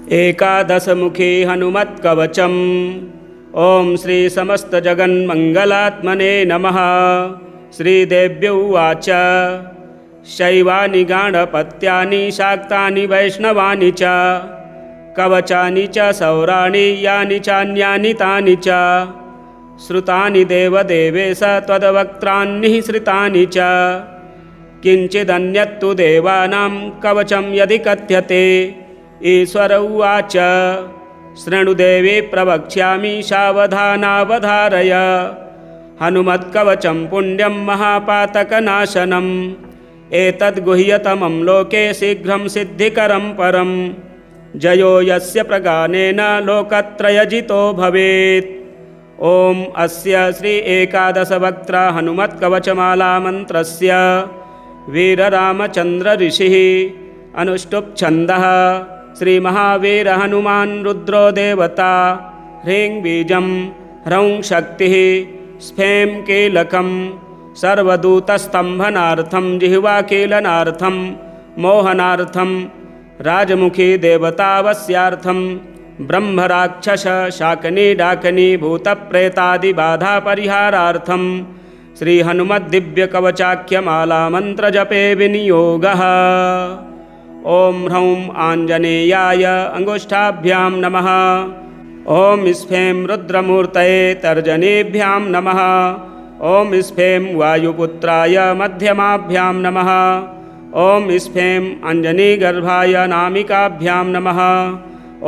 एकादशमुखी हनुमत्कवचम्। ओं श्री समस्तजगन्मङ्गलात्मने नमः। श्रीदेव्य उवाच शैवानि गाणपत्यानि शाक्तानि वैष्णवानि च कवचानि च सौराणि यानि चान्यानि तानि च श्रुतानि देवदेवेश त्वद्वक्त्रान्निः श्रितानि च किञ्चिदन्यत्तु देवानां कवचं यदि कथ्यते। ईश्वर उवाच शृणुदेवी प्रवक्ष्यामि सावधानावधारय। हनुमत्कवचं पुण्यं महापातकनाशनम् एतद्गुह्यतमं लोके शीघ्रं सिद्धिकरं परम्। जयो यस्य प्रगानेन लोकत्रयजितो भवेत्। ॐ अस्य श्री एकादशवक्त्र हनुमत्कवचमाला मन्त्रस्य वीररामचन्द्र ऋषिः अनुष्टुप् छन्दः। श्रीमहावीर हनुमान् रुद्रो देवता। ह्रीं बीजं ह्रौं शक्तिः स्फें कीलकं सर्वदूतस्तम्भनार्थं जिह्वाकीलनार्थं मोहनार्थं राजमुखी देवतावस्यार्थं ब्रह्मराक्षस शाकनी डाकनी भूतप्रेतादिबाधापरिहारार्थं श्रीहनुमद्दिव्यकवचाख्यमाला मन्त्रजपे विनियोगः। ॐ ह्रौं आञ्जनेयाय अङ्गुष्ठाभ्यां नमः। ॐ स्फें रुद्रमूर्तये तर्जनीभ्यां नमः। ॐ स्फें वायुपुत्राय मध्यमाभ्यां नमः। ॐ स्फें अञ्जनीगर्भाय नामिकाभ्यां नमः।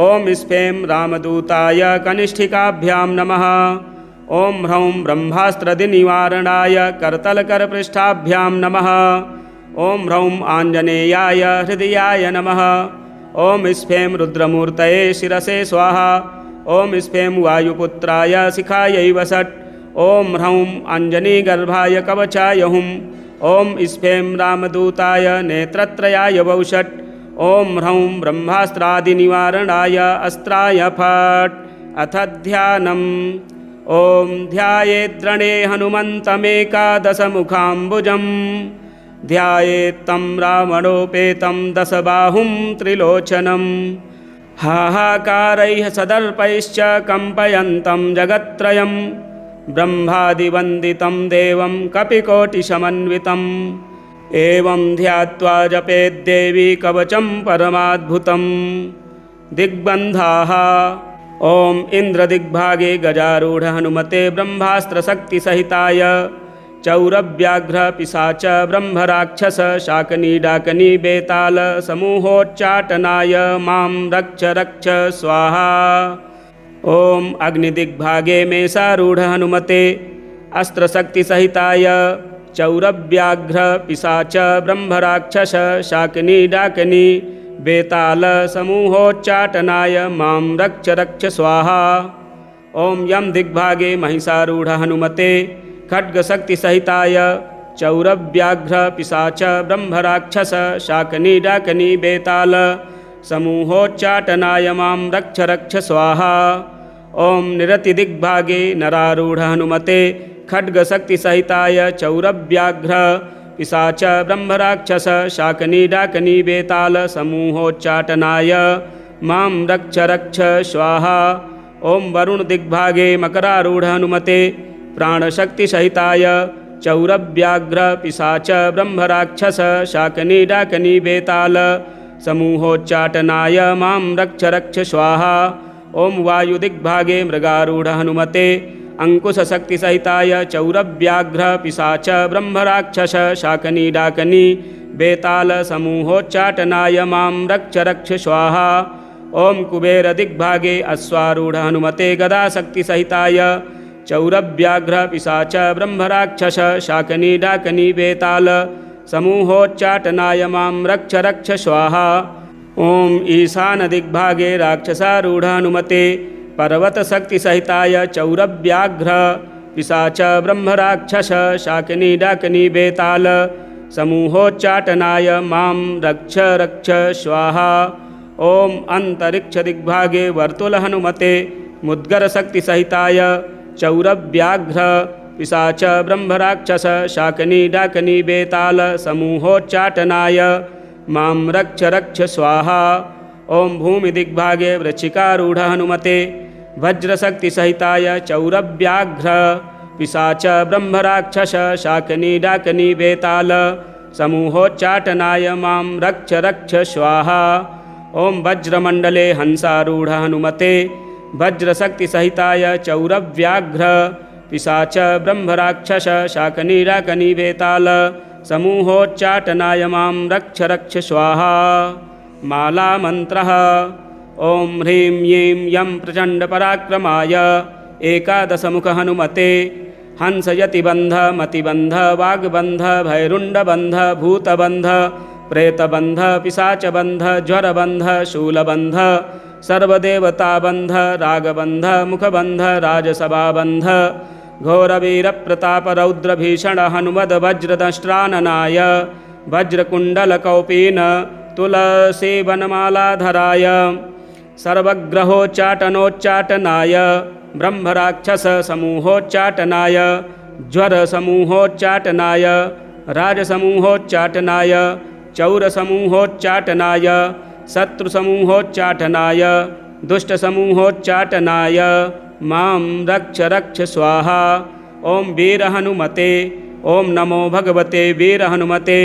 ॐ स्फें रामदूताय कनिष्ठिकाभ्यां नमः। ॐ ह्रौं ब्रह्मास्त्रदिनिवारणाय करतलकरपृष्ठाभ्यां नमः। ॐ ह्रौं आञ्जनेयाय हृदयाय नमः। ॐ स्फें रुद्रमूर्तये शिरसे स्वाहा। ॐ स्फें वायुपुत्राय शिखायै वसट्। ॐ ह्रौं अञ्जनीगर्भाय कवचाय हुम्। ॐ स्फें रामदूताय नेत्रत्रयाय वौषट्। ॐ ह्रौं ब्रह्मास्त्रादिनिवारणाय अस्त्राय फट्। अथ ध्यानम्। ॐ ध्यायेद्रणे हनुमन्तमेकादशमुखाम्बुजम्। ध्यायेत्तं रावणोपेतं दशबाहुं त्रिलोचनम्। हाहाकारैः सदर्पैश्च कम्पयन्तं जगत्त्रयम्। ब्रह्मादिवन्दितं देवं कपिकोटिसमन्वितम्। एवं ध्यात्वा जपेद्देवी कवचं परमाद्भुतम्। दिग्बन्धाः। ॐ इन्द्रदिग्भागे गजारूढ हनुमते ब्रह्मास्त्रशक्तिसहिताय चौरव्याघ्र पिशाच ब्रह्मराक्षस शाकनी डाकनी बेताल समूहोच्चाटनाय मां रक्ष रक्ष स्वाहा। ॐ अग्निदिग्भागे मेषारूढ हनुमते अस्त्रशक्तिसहिताय चौरव्याघ्र पिशाच ब्रह्मराक्षस शाकनी डाकनी बेताल समूहोच्चाटनाय मां रक्ष रक्ष स्वाहा। ॐ यम दिग्भागे महिषारूढ हनुमते खड्गशक्तिसहिताय चौरव्याघ्र पिशाच ब्रह्मराक्षस शाकनी डाकनी बेताल समूहोच्चाटनाय मां रक्ष रक्ष स्वाहा। ॐ निरतिदिग्भागे नरारूढ हनुमते खड्गशक्तिसहिताय चौरव्याघ्र पिशाच ब्रह्मराक्षस शाकनी डाकनी बेताल समूहोच्चाटनाय मां रक्ष रक्ष स्वाहा। ॐ वरुणदिग्भागे मकरारूढ हनुमते प्राणशक्तिसहिताय चौरव्याघ्र पिशाच ब्रह्मराक्षस शाकनी डाकनी बेताल समूहोच्चाटनाय मां रक्ष रक्ष स्वाहा। ॐ वायुदिग्भागे मृगारूढ हनुमते अंकुशशक्तिसहिताय चौरव्याघ्र पिशाच ब्रह्मराक्षस शाकनी डाकनी बेताल समूहोच्चाटनाय मां रक्ष रक्ष स्वाहा। ॐ कुबेरदिग्भागे अश्वारूढ हनुमते गदाशक्तिसहिताय चौरव्याघ्र पिशाच ब्रह्मराक्षस शाकनी डाकनी बेताल समूहोच्चाटनाय मां रक्ष रक्ष स्वाहा। ॐ ईशानदिग्भागे राक्षसारूढ हनुमते पर्वतशक्तिसहिताय चौरव्याघ्र पिशाच ब्रह्मराक्षस शाकनी डाकनी बेताल समूहोच्चाटनाय मां रक्ष रक्ष स्वाहा। ॐ अंतरिक्षदिग्भागे वर्तुल हनुमते मुद्गरशक्तिसहिताय चौरव्याघ्र पिशाच ब्रह्मराक्षस शाकनी डाकनी बेताल समूहोच्चाटनाय मां रक्ष रक्ष स्वाहा। ॐ भूमिदिग्भागे वृश्चिकारूढ हनुमते वज्रशक्तिसहिताय चौरव्याघ्र पिशाच ब्रह्मराक्षस शाकिनी डाकिनी वेताल समूहोच्चाटनाय मां रक्ष रक्ष स्वाहा। ॐ वज्रमण्डले हंसारूढ हनुमते वज्रशक्तिसहिताय चौरव्याघ्र पिशाच ब्रह्मराक्षस शाकिनी डाकिनी वेताल समूहोच्चाटनाय मां रक्ष रक्ष स्वाहा। मालामन्त्रः ॐ ह्रीं ह्रीं यं प्रचण्डपराक्रमाय एकादशमुख हनुमते हंसयतिबन्ध मतिबन्ध वाग्बन्ध भैरुण्डबन्ध भूतबन्ध प्रेतबन्ध पिशाचबन्ध ज्वरबन्ध शूलबन्ध सर्वदेवताबन्ध रागबन्ध मुखबन्ध राजसभाबन्ध घोरवीरप्रतापरौद्रभीषण हनुमद्वज्रदंष्ट्राननाय वज्रकुण्डलकौपीन तुलसीवनमालाधराय सर्वग्रहोच्चाटनोच्चाटनाय ब्रह्मराक्षसमूहोच्चाटनाय ज्वरसमूहोच्चाटनाय राजसमूहोच्चाटनाय चौरसमूहोच्चाटनाय शत्रुसमूहोच्चाटनाय दुष्टसमूहोच्चाटनाय मां रक्ष रक्ष स्वाहा। ॐ वीरहनुमते ॐ नमो भगवते वीरहनुमते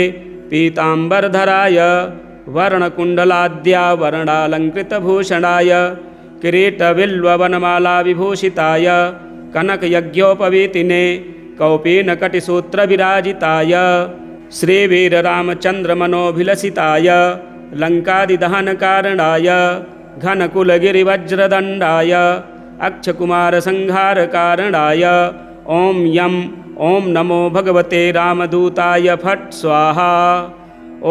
पीताम्बरधराय वर्णकुण्डलाद्यावरणालङ्कृतभूषणाय किरीटबिल्ववनमालाविभूषिताय कनकयज्ञोपवीतिने कौपीनकटिसूत्रविराजिताय श्रीवीररामचन्द्रमनोभिलसिताय लङ्कादिदहनकारणाय घनकुलगिरिवज्रदण्डाय अक्षकुमारसंहारकारणाय ॐ यं ॐ नमो भगवते रामदूताय फट् स्वाहा।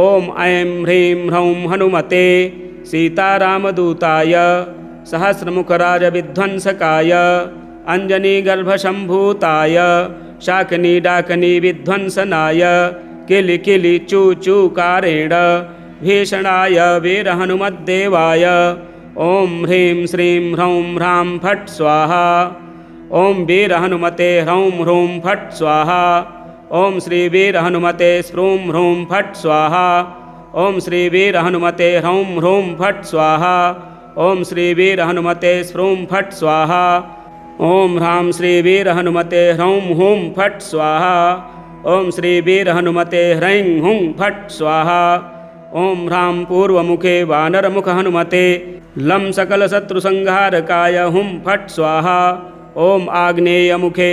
ॐ ऐं ह्रीं ह्रौं हनुमते सीतारामदूताय सहस्रमुखराजविध्वंसकाय अञ्जनीगर्भशम्भूताय शाकिनी डाकिनी विध्वंसनाय किलिकिलि चूचूकारेण भीषणाय वीरहनुमद्देवाय ॐ ह्रीं श्रीं ह्रौं ह्रां फट् स्वाहा। ॐ वीरहनुमते ह्रौं ह्रूं फट् स्वाहा। ॐ श्रीवीरहनुमते स्फ्रूं ह्रूं फट् स्वाहा। ॐ श्रीवीरहनुमते ह्रौं ह्रूं फट् स्वाहा। ॐ श्रीवीरहनुमते स्फ्रूं फट् स्वाहा। ॐ ह्रां श्रीवीरहनुमते ह्रौं हूं फट् स्वाहा। ॐ श्रीवीरहनुमते ह्रैं हुं फट् स्वाहा। ॐ ह्रां पूर्वमुखे वानरमुख हनुमते लं सकलशत्रुसंहारकाय हुं फट् स्वाहा। ॐ आग्नेयमुखे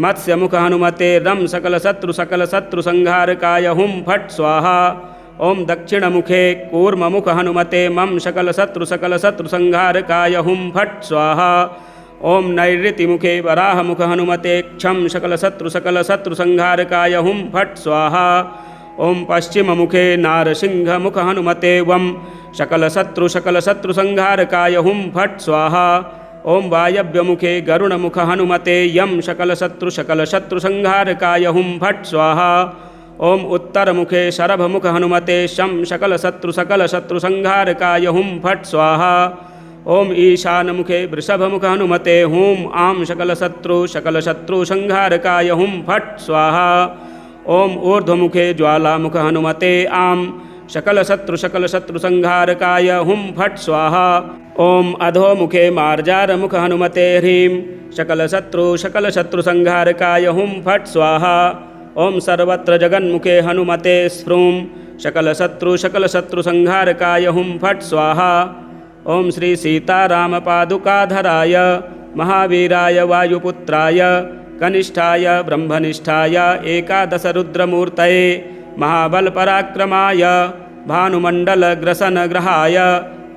मत्स्यमुख हनुमते रं सकलशत्रुसंहारकाय हुं फट् स्वाहा। ॐ दक्षिणमुखे कूर्ममुख हनुमते मं सकलशत्रुसंहारकाय हुं फट् स्वाहा। ॐ नैऋतिमुखे वराहमुख हनुमते क्षं सकलशत्रुसंहारकाय हुं फट् स्वाहा। ॐ पश्चिममुखे नारसिंहमुख हनुमते वं सकलशत्रुसंहारकाय हुं फट् स्वाहा। ॐ वायव्यमुखे गरुणमुख हनुमते यं सकलशत्रुसंहारकाय हुं फट् स्वाहा। ॐ उत्तरमुखे शरभमुख हनुमते शं सकलशत्रुसंहारकाय हुं फट् स्वाहा। ॐ ईशानमुखे वृषभमुख हनुमते हूं आं सकलशत्रुसंहारकाय हुं फट् स्वाहा। ॐ ऊर्ध्वमुखे ज्वालामुख हनुमते आं सकलशत्रुसंहारकाय हुं फट् स्वाहा। ॐ अधोमुखे मार्जारमुख हनुमते ह्रीं सकलशत्रुसंहारकाय हुं फट् स्वाहा। ॐ सर्वत्र जगन्मुखे हनुमते स्फ्रूं सकलशत्रुसंहारकाय हुं फट् स्वाहा। ॐ श्री सीतारामपादुकाधराय महावीराय वायुपुत्राय कनिष्ठाय ब्रह्मनिष्ठाय एकादशरुद्रमूर्तये महाबलपराक्रमाय भानुमण्डलग्रसनग्रहाय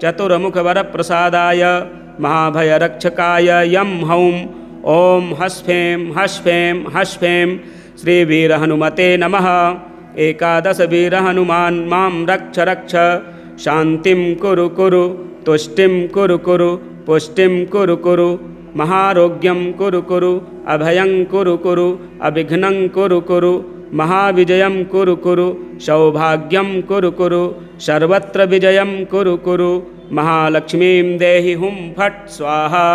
चतुर्मुखवरप्रसादाय महाभयरक्षकाय यं हौं ॐ हस्फें हस्फें हस्फें श्रीवीरहनुमते नमः। एकादशवीरहनुमान् मां रक्ष रक्ष शान्तिं कुरु कुरु तुष्टिं कुरु कुरु पुष्टिं कुरु कुरु महारोग्यं कुरु कुरु अभयं कुरु कुरु अविघ्नं कुरु कुरु महाविजयं कुरु कुरु सौभाग्यं कुरु कुरु सर्वत्र विजयं कुरु कुरु महालक्ष्मीं देहि हुं फट् स्वाहा।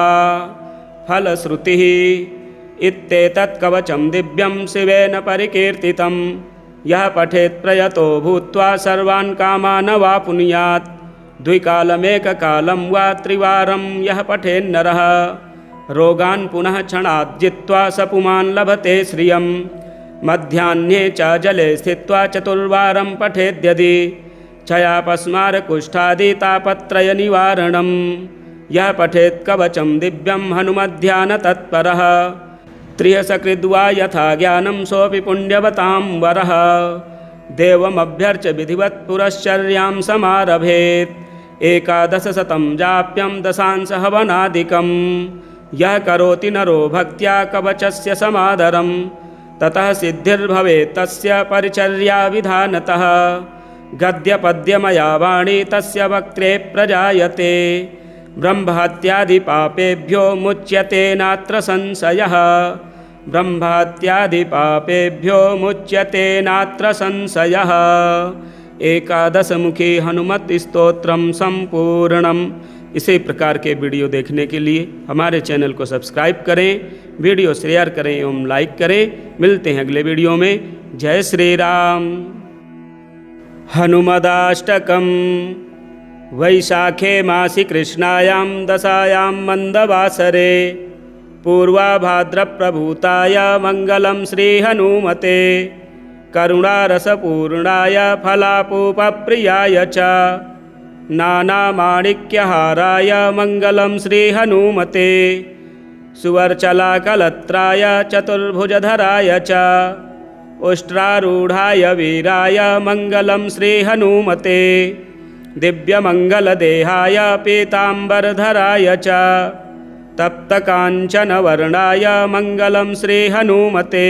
फलश्रुतिः इत्येतत् कवचं दिव्यं शिवेन परिकीर्तितं यः पठेत् प्रयतो भूत्वा सर्वान् कामान् वाप्नुयात्। द्विकालमेककालं वा त्रिवारं यः पठेन्नरः रोगान् पुनः क्षणात् जित्वा स पुमान् लभते श्रियं मध्याह्ने च जले स्थित्वा चतुर्वारं पठेद्यदि क्षयापस्मारकुष्ठादितापत्रयनिवारणं यः पठेत् कवचं दिव्यं हनुमध्यानतत्परः त्रियसकृद्वा यथा ज्ञानं सोऽपि पुण्यवतां वरः देवमभ्यर्च्य विधिवत् पुरश्चर्यां समारभेत् एकादशशतं जाप्यं दशांश हवनादिकं यः करोति नरो भक्त्या कवचस्य समादरं ततः सिद्धिर्भवेत् तस्य परिचर्या विधानतः गद्यपद्यमया वाणी तस्य वक्त्रे प्रजायते ब्रह्महत्यादिपापेभ्यो मुच्यते नात्र संशयः ब्रह्महत्यादिपापेभ्यो मुच्यते नात्र संशयः। एकादशमुखी हनुमत स्तोत्रम संपूर्णम। इसी प्रकार के वीडियो देखने के लिए हमारे चैनल को सब्सक्राइब करें, वीडियो शेयर करें एवं लाइक करें। मिलते हैं अगले वीडियो में। जय श्री राम। हनुमदाष्टकम। वैशाखे मासि कृष्णायां दशायां मंदवासरे पूर्वाभाद्रप्रभूताय मंगलं श्री हनुमते करुणारसपूर्णाय फलापूपप्रियाय च नानामाणिक्यहाराय मंगलं श्री हनुमते सुवर्चलाकलत्राय चतुर्भुजधराय च उष्ट्रारूढ़ाय वीराय मंगलं श्री हनुमते दिव्यमंगलदेहाय पीताम्बरधराय च तप्तकाञ्चनवर्णाय मंगलं श्री हनुमते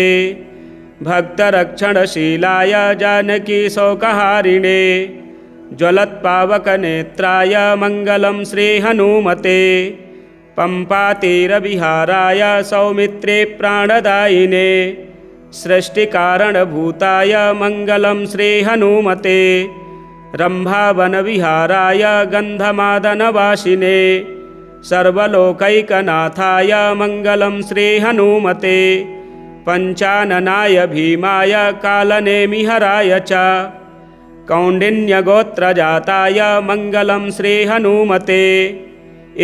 भक्तरक्षणशीलाय जानकीशोकहारिणे ज्वलत्पावकनेत्राय मंगलं श्री हनुमते पंपातीरविहाराय सौमित्रे प्राणदायिने सृष्टिकारणभूताय मंगलं श्री हनुमते रंभावनविहाराय गन्धमादनवासिने सर्वलोकैकनाथाय मंगलं श्री हनुमते पंचाननाय भीमाय कालनेमिहराय च कौण्डिन्यगोत्रजाताय मंगलं श्री हनुमते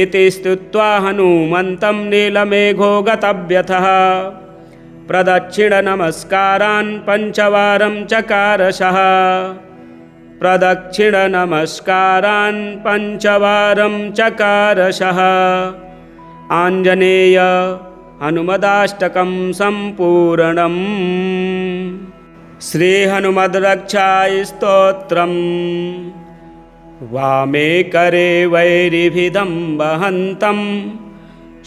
इति स्तुत्वा हनुमन्तं नीलमेघो गतव्यथः प्रदक्षिणनमस्कारान् पञ्चवारं चकारशः प्रदक्षिणनमस्कारान् पञ्चवारं चकारशः। आञ्जनेय हनुमदाष्टकं सम्पूर्णम्। श्रीहनुमद्रक्षास्तोत्रम्। वामे करे वैरिभिदं वहन्तं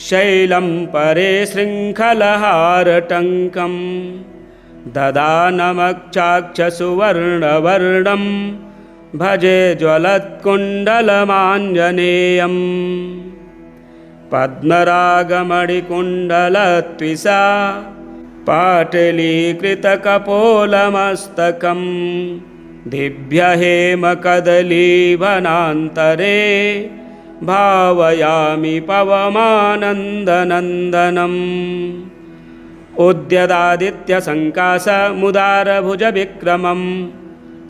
शैलं परे शृङ्खलहारटङ्कं ददानमक्षाक्षसुवर्णवर्णं भजे ज्वलत्कुण्डलमाञ्जनेयम् पद्मरागमणिकुण्डलत्विषा पाटलीकृतकपोलमस्तकं दिव्यहेमकदलीवनान्तरे भावयामि पवमानन्दनन्दनम् उद्यदादित्यसङ्काशमुदारभुजविक्रमं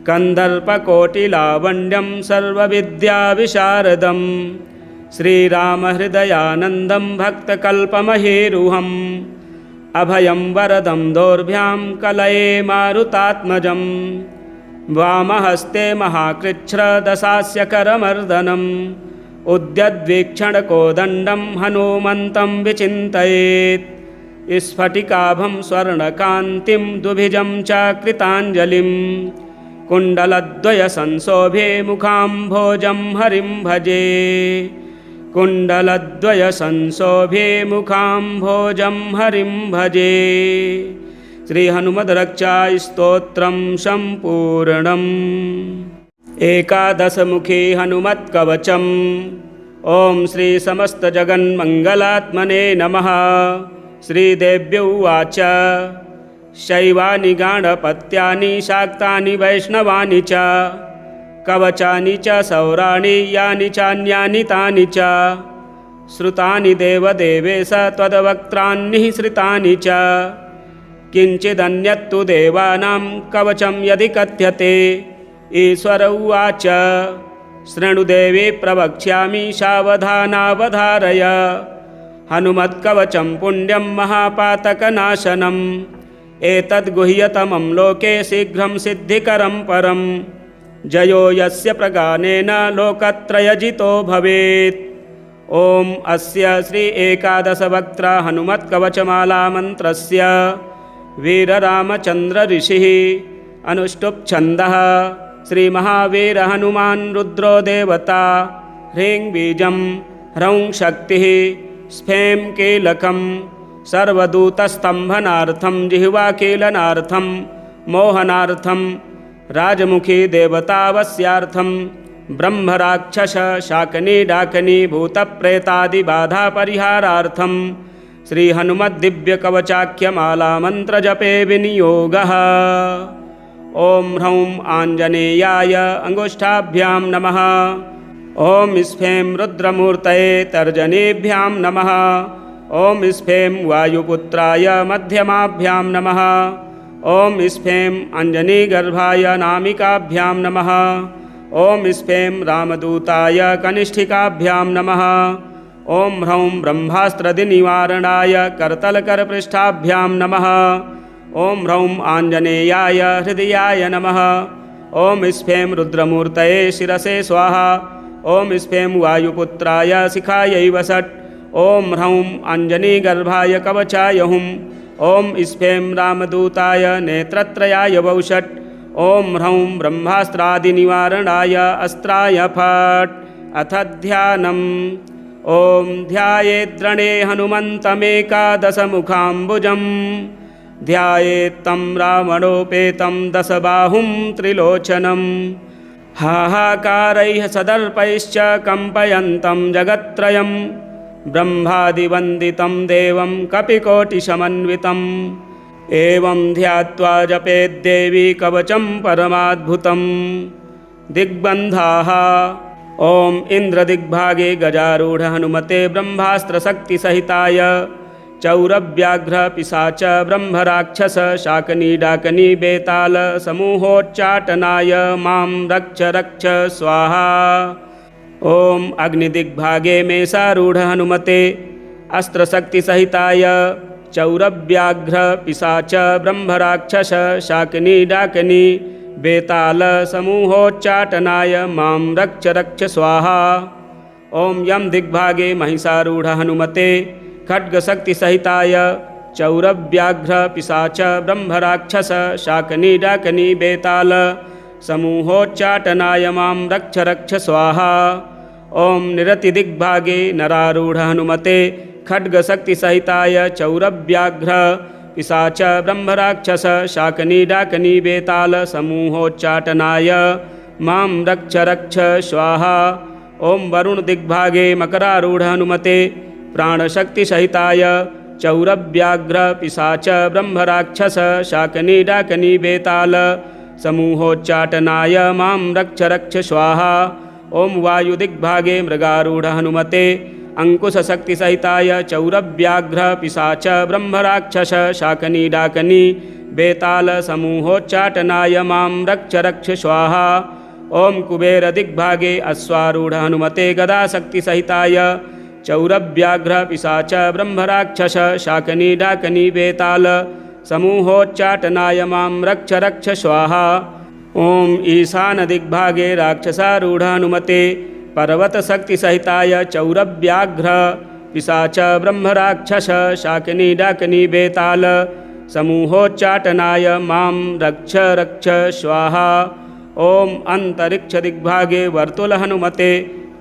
कन्दर्पकोटिलावण्यं सर्वविद्याविशारदं श्रीरामहृदयानन्दं भक्तकल्पमहेरुहम् अभयं वरदं दोर्भ्यां कलये मारुतात्मजं वामहस्ते महाकृच्छ्रदशास्य करमर्दनम् उद्यद्वीक्षणकोदण्डं हनुमन्तं विचिन्तयेत् स्फटिकाभं स्वर्णकान्तिं दुभिजं च कृताञ्जलिं कुण्डलद्वयसंशोभे मुखाम्भोजं हरिं भजे कुण्डलद्वयसंशोभे मुखाम्भोजं हरिं भजे। श्रीहनुमद्रक्षास्तोत्रं सम्पूर्णम्। एकादशमुखी हनुमत्कवचम्। ॐ श्री समस्तजगन्मङ्गलात्मने नमः। श्रीदेव्य उवाच शैवानि गाणपत्यानि शाक्तानि वैष्णवानि च कवचानि च सौराणि यानि चान्यानि तानि च श्रुतानि देवदेवेश त्वद्वक्त्रान्निःसृतानि च किञ्चिदन्यत्तु देवानां कवचं यदि कथ्यते। ईश्वर उवाच शृणुदेवी प्रवक्ष्यामि सावधानावधारय। हनुमत्कवचं पुण्यं महापातकनाशनम् एतद्गुह्यतमं लोके शीघ्रं सिद्धिकरं परं। जयो यस्य प्रगानेन लोकत्रयजितो भवेत्। ॐ अस्य श्री एकादशवक्त्र हनुमत्कवचमाला मन्त्रस्य वीररामचन्द्र ऋषिः अनुष्टुप् छन्दः। श्रीमहावीर हनुमान् रुद्रो देवता। ह्रीं बीजं ह्रौं शक्तिः स्फें कीलकं सर्वदूतस्तम्भनार्थं जिह्वाकीलनार्थं मोहनार्थं राजमुखी देवतावस्यार्थं ब्रह्मराक्षस शाकनी डाकनी भूतप्रेतादिबाधापरिहारार्थं श्रीहनुमद्दिव्यकवचाख्यमाला मन्त्रजपे विनियोगः। ॐ ह्रौं आञ्जनेयाय अङ्गुष्ठाभ्यां नमः। ॐ स्फें रुद्रमूर्तये तर्जनीभ्यां नमः। ॐ स्फें वायुपुत्राय मध्यमाभ्यां नमः। ॐ स्फें अञ्जनीगर्भाय नामिकाभ्यां नमः। ॐ स्फें रामदूताय कनिष्ठिकाभ्यां नमः। ॐ ह्रौं ब्रह्मास्त्रदिनिवारणाय करतलकरपृष्ठाभ्यां नमः। ॐ ह्रौं आञ्जनेयाय हृदयाय नमः। ॐ स्फें रुद्रमूर्तये शिरसे स्वाहा। ॐ स्फें वायुपुत्राय शिखायै वसट्। ॐ ह्रौं अञ्जनीगर्भाय कवचाय हुं। ॐ स्फें रामदूताय नेत्रत्रयाय वौषट्। ॐ ह्रौं ब्रह्मास्त्रादिनिवारणाय अस्त्राय फट्। अथ ध्यानम्। ॐ ध्यायेद्रणे हनुमन्तमेकादशमुखाम्बुजम् ध्यायेत्तं रावणोपेतं दशबाहुं त्रिलोचनं हाहाकारैः सदर्पैश्च कम्पयन्तं जगत्त्रयं ब्रह्मादिवन्दितं देवं कपिकोटिसमन्वितम् एवं ध्यात्वा जपेद्देवी कवचं परमाद्भुतं। दिग्बन्धाः। ॐ इन्द्रदिग्भागे गजारूढ हनुमते ब्रह्मास्त्रशक्तिसहिताय चौरव्याघ्र पिशाच ब्रह्मराक्षस शाकनी डाकनी बेताल समूहोच्चाटनाय मां रक्ष रक्ष स्वाहा। ॐ अग्निदिग्भागे मेषारूढ हनुमते अस्त्रशक्तिसहिताय चौरव्याघ्र पिशाच ब्रह्मराक्षस शाकनी डाकनी बेताल समूहोच्चाटनाय मां रक्ष रक्ष स्वाहा। ॐ यम दिग्भागे महिषारूढ हनुमते खड्गशक्तिसहिताय चौरव्याघ्र पिशाच ब्रह्मराक्षस शाकनी डाकनी बेताल समूहोच्चाटनाय मां रक्ष रक्ष स्वाहा। ॐ निरतिदिग्भागे नरारूढ हनुमते खड्गशक्तिसहिताय चौरव्याघ्र पिशाच ब्रह्मराक्षस शाकनी डाकनी बेताल समूहोच्चाटनाय मां रक्ष रक्ष स्वाहा। ॐ वरुणदिग्भागे मकरारूढ हनुमते प्राणशक्तिसहिताय चौरव्याघ्र पिशाच ब्रह्मराक्षस शाकनी डाकनी बेताल समूहोच्चाटनाय मां रक्ष रक्ष स्वाहा। ॐ वायुदिग्भागे मृगारूढ हनुमते अंकुशशक्तिसहिताय चौरव्याघ्र पिशाच ब्रह्मराक्षस शाकनी डाकनी बेताल समूहोच्चाटनाय मां रक्ष रक्ष स्वाहा। ॐ कुबेरदिग्भागे अश्वारूढ हनुमते गदाशक्तिसहिताय चौरव्याघ्र पिशाच ब्रह्मराक्षस शाकनी डाकनी बेताल समूहोच्चाटनाय मां रक्ष रक्ष स्वाहा। ॐ ईशानदिग्भागे राक्षसारूढ हनुमते पर्वतशक्तिसहिताय चौरव्याघ्र पिशाच ब्रह्मराक्षस शाकनी डाकनी बेताल समूहोच्चाटनाय मां रक्ष रक्ष स्वाहा। ॐ अंतरिक्षदिग्भागे वर्तुल हनुमते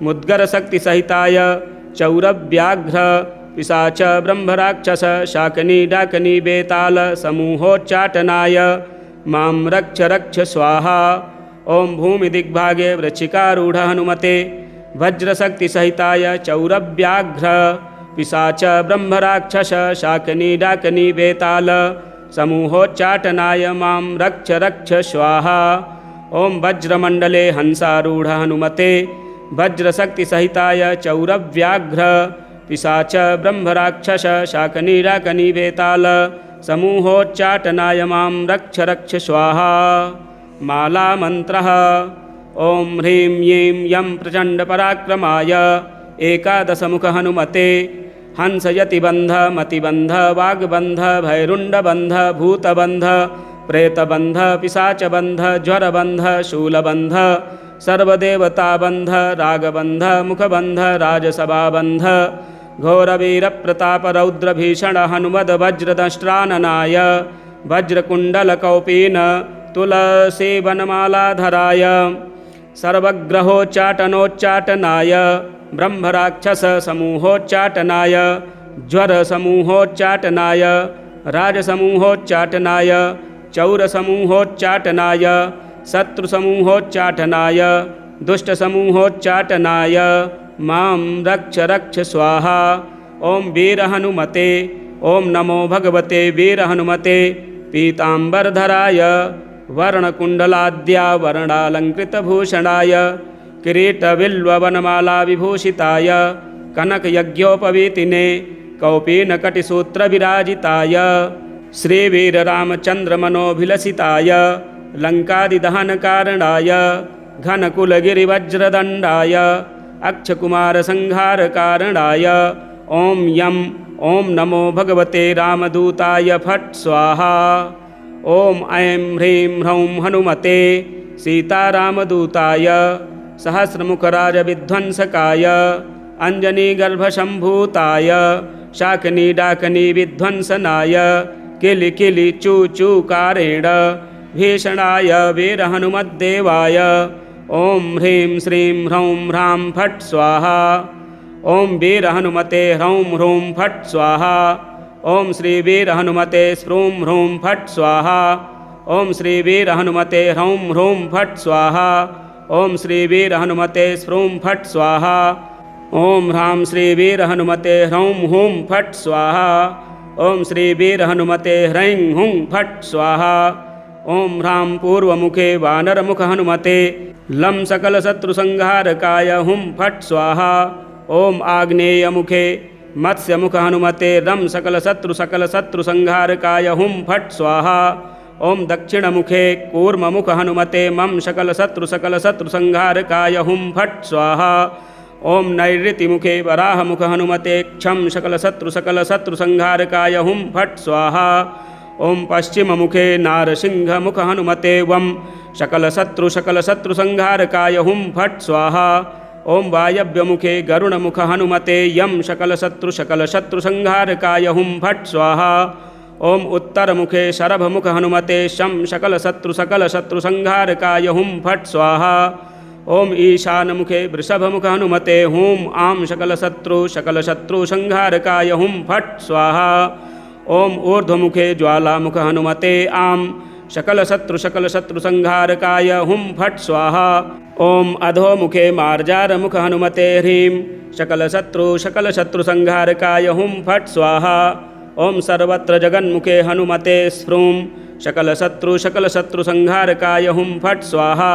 मुद्गरशक्तिसहिताय चौरव्याघ्र पिशाच ब्रह्मराक्षस शाकनी डाकनी बेताल समूहोच्चाटनाय मां रक्ष रक्ष स्वाहा। ॐ भूमिदिग्भागे वृश्चिकारूढ हनुमते वज्रशक्तिसहिताय चौरव्याघ्र पिशाच ब्रह्मराक्षस शाकनी डाकनी बेताल समूहोच्चाटनाय मां रक्ष रक्ष स्वाहा। ॐ वज्रमण्डले हंसारूढ हनुमते वज्रशक्तिसहिताय चौरव्याघ्र पिशाच ब्रह्मराक्षस शाकनी डाकनी बेताल समूहोच्चाटनाय मां रक्ष रक्ष स्वाहा। माला मंत्रः। ॐ ह्रीं यीं यं प्रचण्डपराक्रमाय एकादशमुख हनुमते हंसयतिबन्ध मतिबन्ध वाग्बन्ध भैरुण्डबन्ध भूतबन्ध प्रेतबन्ध पिशाचबन्ध ज्वरबन्ध शूलबन्ध सर्वदेवताबन्ध रागबन्ध मुखबन्ध राजसभाबन्ध घोरवीरप्रतापरौद्रभीषण हनुमद वज्रदष्ट्राननाय वज्रकुण्डलकौपीन तुलसीवनमालाधराय सर्वग्रहोच्चाटनोच्चाटनाय ब्रह्मराक्षससमूहोच्चाटनाय ज्वरसमूहोच्चाटनाय राजसमूहोच्चाटनाय चौरसमूहोच्चाटनाय शत्रुसमूहोच्चाटनाय दुष्टसमूहोच्चाटनाय मां रक्ष रक्ष स्वाहा। ॐ वीरहनुमते ॐ नमो भगवते वीरहनुमते पीताम्बरधराय वर्णकुण्डलाद्यावरणालङ्कृतभूषणाय किरीटबिल्ववनमालाविभूषिताय कनकयज्ञोपवीतिने कौपीनकटिसूत्रविराजिताय श्रीवीररामचन्द्रमनोभिलसिताय लङ्कादिदहनकारणाय घनकुलगिरिवज्रदण्डाय अक्षकुमारसंहारकारणाय ॐ यं ॐ नमो भगवते रामदूताय फट् स्वाहा। ॐ ऐं ह्रीं ह्रौं हनुमते सीतारामदूताय सहस्रमुखराजविध्वंसकाय अञ्जनीगर्भशम्भूताय शाकिनीडाकिनीविध्वंसनाय किलिकिलिचूचूकारेण भीषणाय वीरहनुमद्देवाय ॐ ह्रीं श्रीं ह्रौं ह्रां फट् स्वाहा। ॐ वीरहनुमते ह्रौं ह्रूं फट् स्वाहा। ॐ श्रीवीरहनुमते स्फ्रूं ह्रूं फट् स्वाहा। ॐ श्रीवीरहनुमते ह्रौं ह्रूं फट् स्वाहा। ॐ श्रीवीरहनुमते स्फ्रूं फट् स्वाहा। ॐ ह्रां श्रीवीरहनुमते ह्रौं हूं फट् स्वाहा। ॐ श्रीवीरहनुमते ह्रैं हुं फट् स्वाहा। ॐ ह्रां पूर्वमुखे वानरमुख हनुमते लं सकलशत्रुसंहारकाय हुं फट् स्वाहा। ॐ आग्नेयमुखे मत्स्यमुख हनुमते रं सकलशत्रुसंहारकाय हुं फट् स्वाहा। ॐ दक्षिणमुखे कूर्ममुख हनुमते मं सकलशत्रुसंहारकाय हुं फट् स्वाहा। ॐ नैऋतिमुखे वराहमुख हनुमते क्षं सकलशत्रुसंहारकाय हुं फट् स्वाहा। ॐ पश्चिममुखे नारसिंहमुख हनुमते वं सकलशत्रुसंहारकाय हुं फट् स्वाहा। ॐ वायव्यमुखे गरुणमुख हनुमते यं सकलशत्रुसंहारकाय हुं फट् स्वाहा। ॐ उत्तरमुखे शरभमुख हनुमते शं सकलशत्रुसंहारकाय हुं फट् स्वाहा। ॐ ईशानमुखे वृषभमुख हनुमते हूं आं सकलशत्रुसंहारकाय हुं फट् स्वाहा। ॐ ऊर्ध्वमुखे ज्वालामुख हनुमते आं सकलशत्रुसंहारकाय हुं फट् स्वाहा। ॐ अधोमुखे मार्जारमुख हनुमते ह्रीं सकलशत्रुसंहारकाय हुं फट् स्वाहा। ॐ सर्वत्र जगन्मुखे हनुमते स्फ्रूं सकलशत्रुसंहारकाय हुं फट् स्वाहा।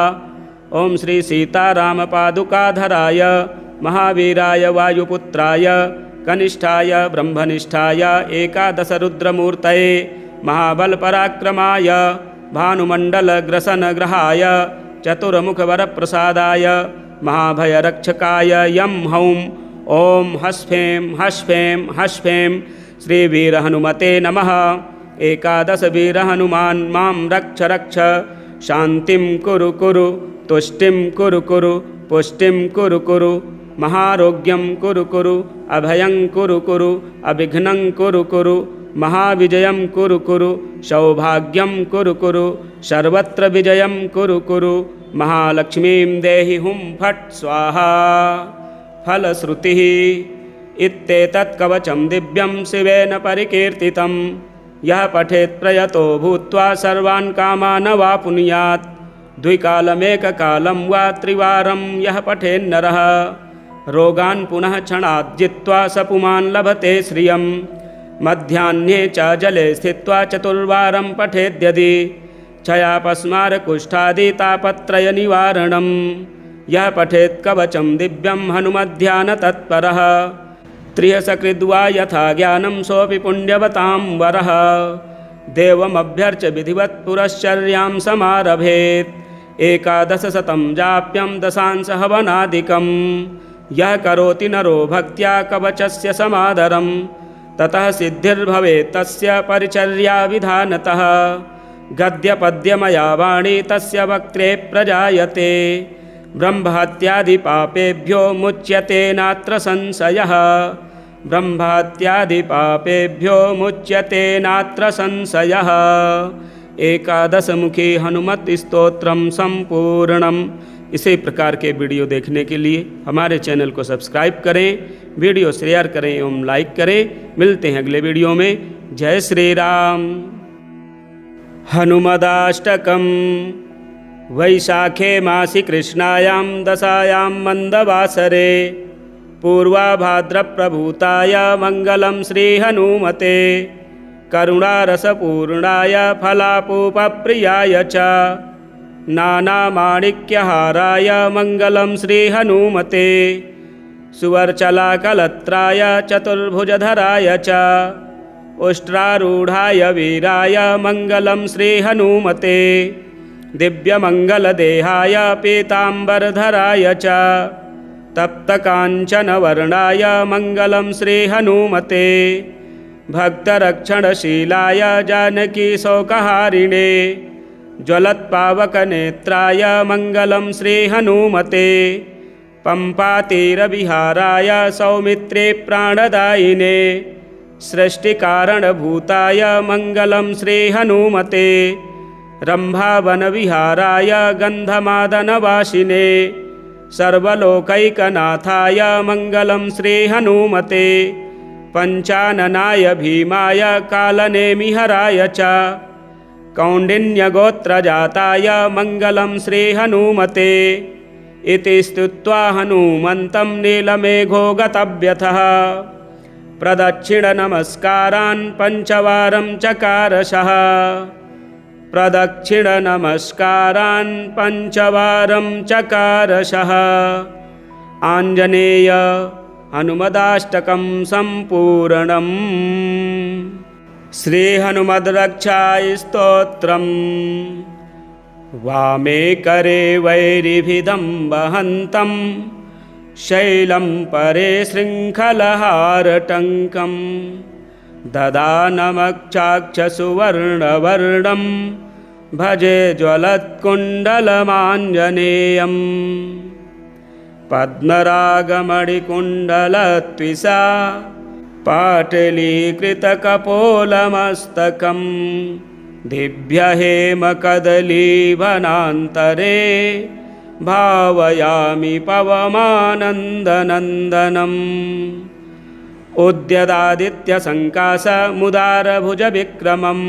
ॐ श्री सीतारामपादुकाधराय महावीराय वायुपुत्राय कनिष्ठाय ब्रह्मनिष्ठाय एकादशरुद्रमूर्तये महाबलपराक्रमाय भानुमण्डलग्रसनग्रहाय चतुर्मुखवरप्रसादाय महाभयरक्षकाय यं हौं ॐ हस्फें हस्फें हस्फें श्रीवीरहनुमते नमः। एकादशवीरहनुमान् मां रक्ष रक्ष शान्तिं कुरु कुरु तुष्टिं कुरु कुरु पुष्टिं कुरु कुरु महारोग्यं कुरु कुरु अभयं कुरु कुरु अविघ्नं कुरु कुरु महाविजयं कुरु कुरु सौभाग्यं कुरु कुरु सर्वत्र विजयं कुरु कुरु महालक्ष्मीं देहि हुं फट् स्वाहा। फलश्रुतिः इत्येतत् कवचं दिव्यं शिवेन परिकीर्तितं यः पठेत् प्रयतो भूत्वा सर्वान् कामान् वाप्नुयात्। द्विकालमेककालं वा त्रिवारं यः पठेन्नरः रोगान् पुनः क्षणात् जित्वा स पुमान् लभते श्रियं। मध्याह्ने च जले स्थित्वा चतुर्वारं पठेद्यदि क्षयापस्मारकुष्ठादितापत्रयनिवारणं। यः पठेत् कवचं दिव्यं हनुमध्यानतत्परः त्रियसकृद्वा यथा ज्ञानं सोऽपि पुण्यवतां वरः। देवमभ्यर्च्य विधिवत् पुरश्चर्यां समारभेत् एकादशशतं जाप्यं दशांशहवनादिकं यः करोति नरो भक्त्या कवचस्य समादरं ततः सिद्धिर्भवेत् तस्य परिचर्याविधानतः। गद्यपद्यमया वाणी तस्य वक्त्रे प्रजायते ब्रह्महत्यादिपापेभ्यो मुच्यते नात्र संशयः। ब्रह्महत्यादिपापेभ्यो मुच्यते नात्र संशयः। एकादशमुखी हनुमत स्तोत्रम संपूर्णम। इसी प्रकार के वीडियो देखने के लिए हमारे चैनल को सब्सक्राइब करें, वीडियो शेयर करें एवं लाइक करें। मिलते हैं अगले वीडियो में। जय श्री राम। हनुमदाष्टकम्। वैशाखे मासि कृष्णायां दशायां मंदवासरे पूर्वाभाद्रप्रभूताय मंगलं श्रीहनुमते करुणारसपूर्णाय फलापूपप्रियाय च नानामाणिक्यहाराय मंगलं श्रीहनुमते सुवर्चलाकलत्राय चतुर्भुजधराय च उष्ट्रारूढाय वीराय मंगलं श्रीहनुमते दिव्यमंगलदेहाय पीताम्बरधराय च तप्तकाञ्चनवर्णाय मंगलं श्रीहनुमते भक्तरक्षणशीलाय जानकीशोकहारिणे ज्वलत्पावकनेत्राय मंगलं श्रीहनुमते पम्पातीरविहाराय सौमित्रे प्राणदायिने सृष्टिकारणभूताय मंगलं श्रीहनुमते रम्भावनविहाराय गन्धमादनवासिने सर्वलोकैकनाथाय मंगलं श्रीहनुमते पंचाननाय भीमाय कालनेमिहराय च कौण्डिन्यगोत्रजाताय मंगलं श्रीहनुमते इति स्तुत्वा हनुमन्तं नीलमेघो गतव्यथः प्रदक्षिणनमस्कारान् पञ्चवारं चकारशः प्रदक्षिणनमस्कारान् पञ्चवारं चकारशः। आञ्जनेय हनुमदाष्टकं सम्पूर्णम्। श्रीहनुमद्रक्षास्तोत्रम्। वामे करे वैरिभिदं वहन्तं शैलं परे शृङ्खलहारटङ्कं ददानमक्षाक्षसुवर्णवर्णं भजे ज्वलत्कुण्डलमाञ्जनेयम् पद्मरागमणिकुण्डलत्विषा पाटलीकृतकपोलमस्तकं दिव्यहेमकदलीवनान्तरे भावयामि पवमानन्दनन्दनम् उद्यदादित्यसङ्काशमुदारभुजविक्रमं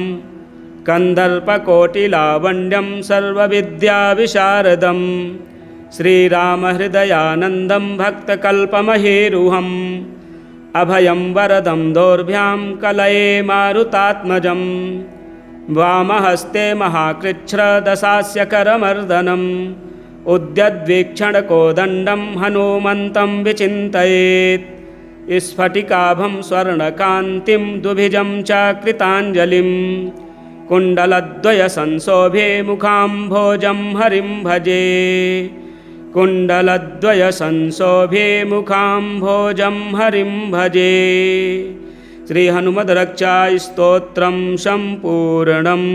कन्दर्पकोटिलावण्यं सर्वविद्याविशारदं श्रीरामहृदयानन्दं भक्तकल्पमहेरुहम् अभयं वरदं दोर्भ्यां कलये मारुतात्मजं वामहस्ते महाकृच्छ्रदशास्य करमर्दनम् उद्यद्वीक्षणकोदण्डं हनुमन्तं विचिन्तयेत् स्फटिकाभं स्वर्णकान्तिं दुभिजं च कृताञ्जलिं कुण्डलद्वयसंशोभे मुखाम्भोजं हरिं भजे कुण्डलद्वयसंशोभे मुखाम्भोजं हरिं भजे। श्रीहनुमद्रक्षास्तोत्रं सम्पूर्णम्।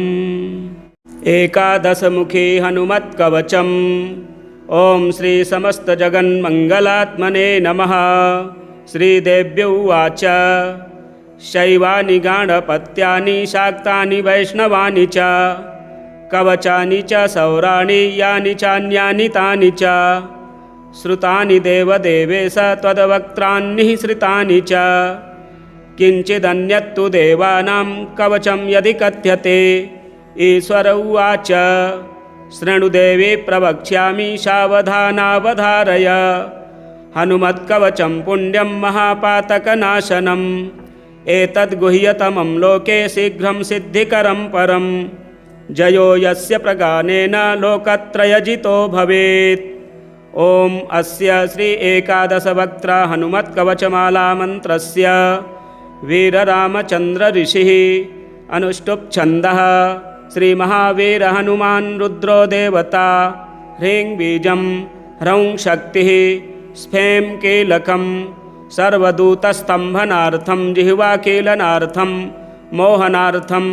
एकादशमुखी हनुमत्कवचम्। ॐ श्री समस्तजगन्मङ्गलात्मने नमः। श्रीदेव्य उवाच शैवानि गाणपत्यानि शाक्तानि वैष्णवानि च कवचानि च सौराणि यानि चान्यानि तानि च श्रुतानि देवदेवेश त्वद्वक्त्रान्निःसृतानि च किञ्चिदन्यत्तु देवानां कवचं यदि कथ्यते। ईश्वर उवाच शृणुदेवी प्रवक्ष्यामि सावधानावधारय हनुमत्कवचं पुण्यं महापातकनाशनम् एतद्गुह्यतमं लोके शीघ्रं सिद्धिकरं परं जयो यस्य प्रगानेन लोकत्रयजितो भवेत्। ॐ अस्य श्री एकादशवक्त्र हनुमत्कवचमाला मन्त्रस्य वीररामचन्द्र ऋषिः अनुष्टुप् छन्दः श्रीमहावीर हनुमान् रुद्रो देवता। ह्रीं बीजं ह्रौं शक्तिः स्फें कीलकं सर्वदूतस्तम्भनार्थं जिह्वाकीलनार्थं मोहनार्थं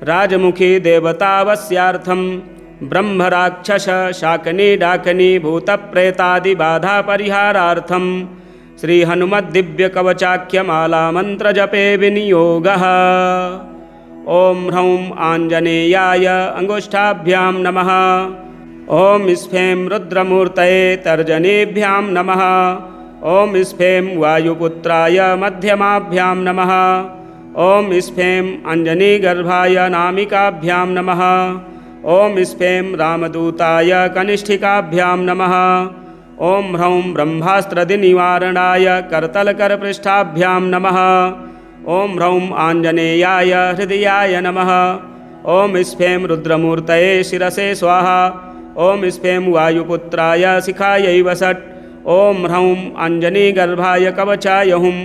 राजमुखी देवतावस्यार्थं ब्रह्मराक्षस शाकनी डाकनी भूतप्रेतादिबाधापरिहारार्थं श्रीहनुमद्दिव्यकवचाख्यमाला मन्त्रजपे विनियोगः। ॐ ह्रौं आञ्जनेयाय अङ्गुष्ठाभ्यां नमः। ॐ स्फें रुद्रमूर्तये तर्जनीभ्यां नमः। ॐ स्फें वायुपुत्राय मध्यमाभ्यां नमः। ॐ स्फें अञ्जनीगर्भाय नामिकाभ्यां नमः। ॐ स्फें रामदूताय कनिष्ठिकाभ्यां नमः। ॐ ह्रौं ब्रह्मास्त्रदिनिवारणाय करतलकरपृष्ठाभ्यां नमः। ॐ ह्रौं आञ्जनेयाय हृदयाय नमः। ॐ स्फें रुद्रमूर्तये शिरसे स्वाहा। ॐ स्फें वायुपुत्राय शिखायै वसट्। ॐ ह्रौं अञ्जनीगर्भाय कवचाय हुम्।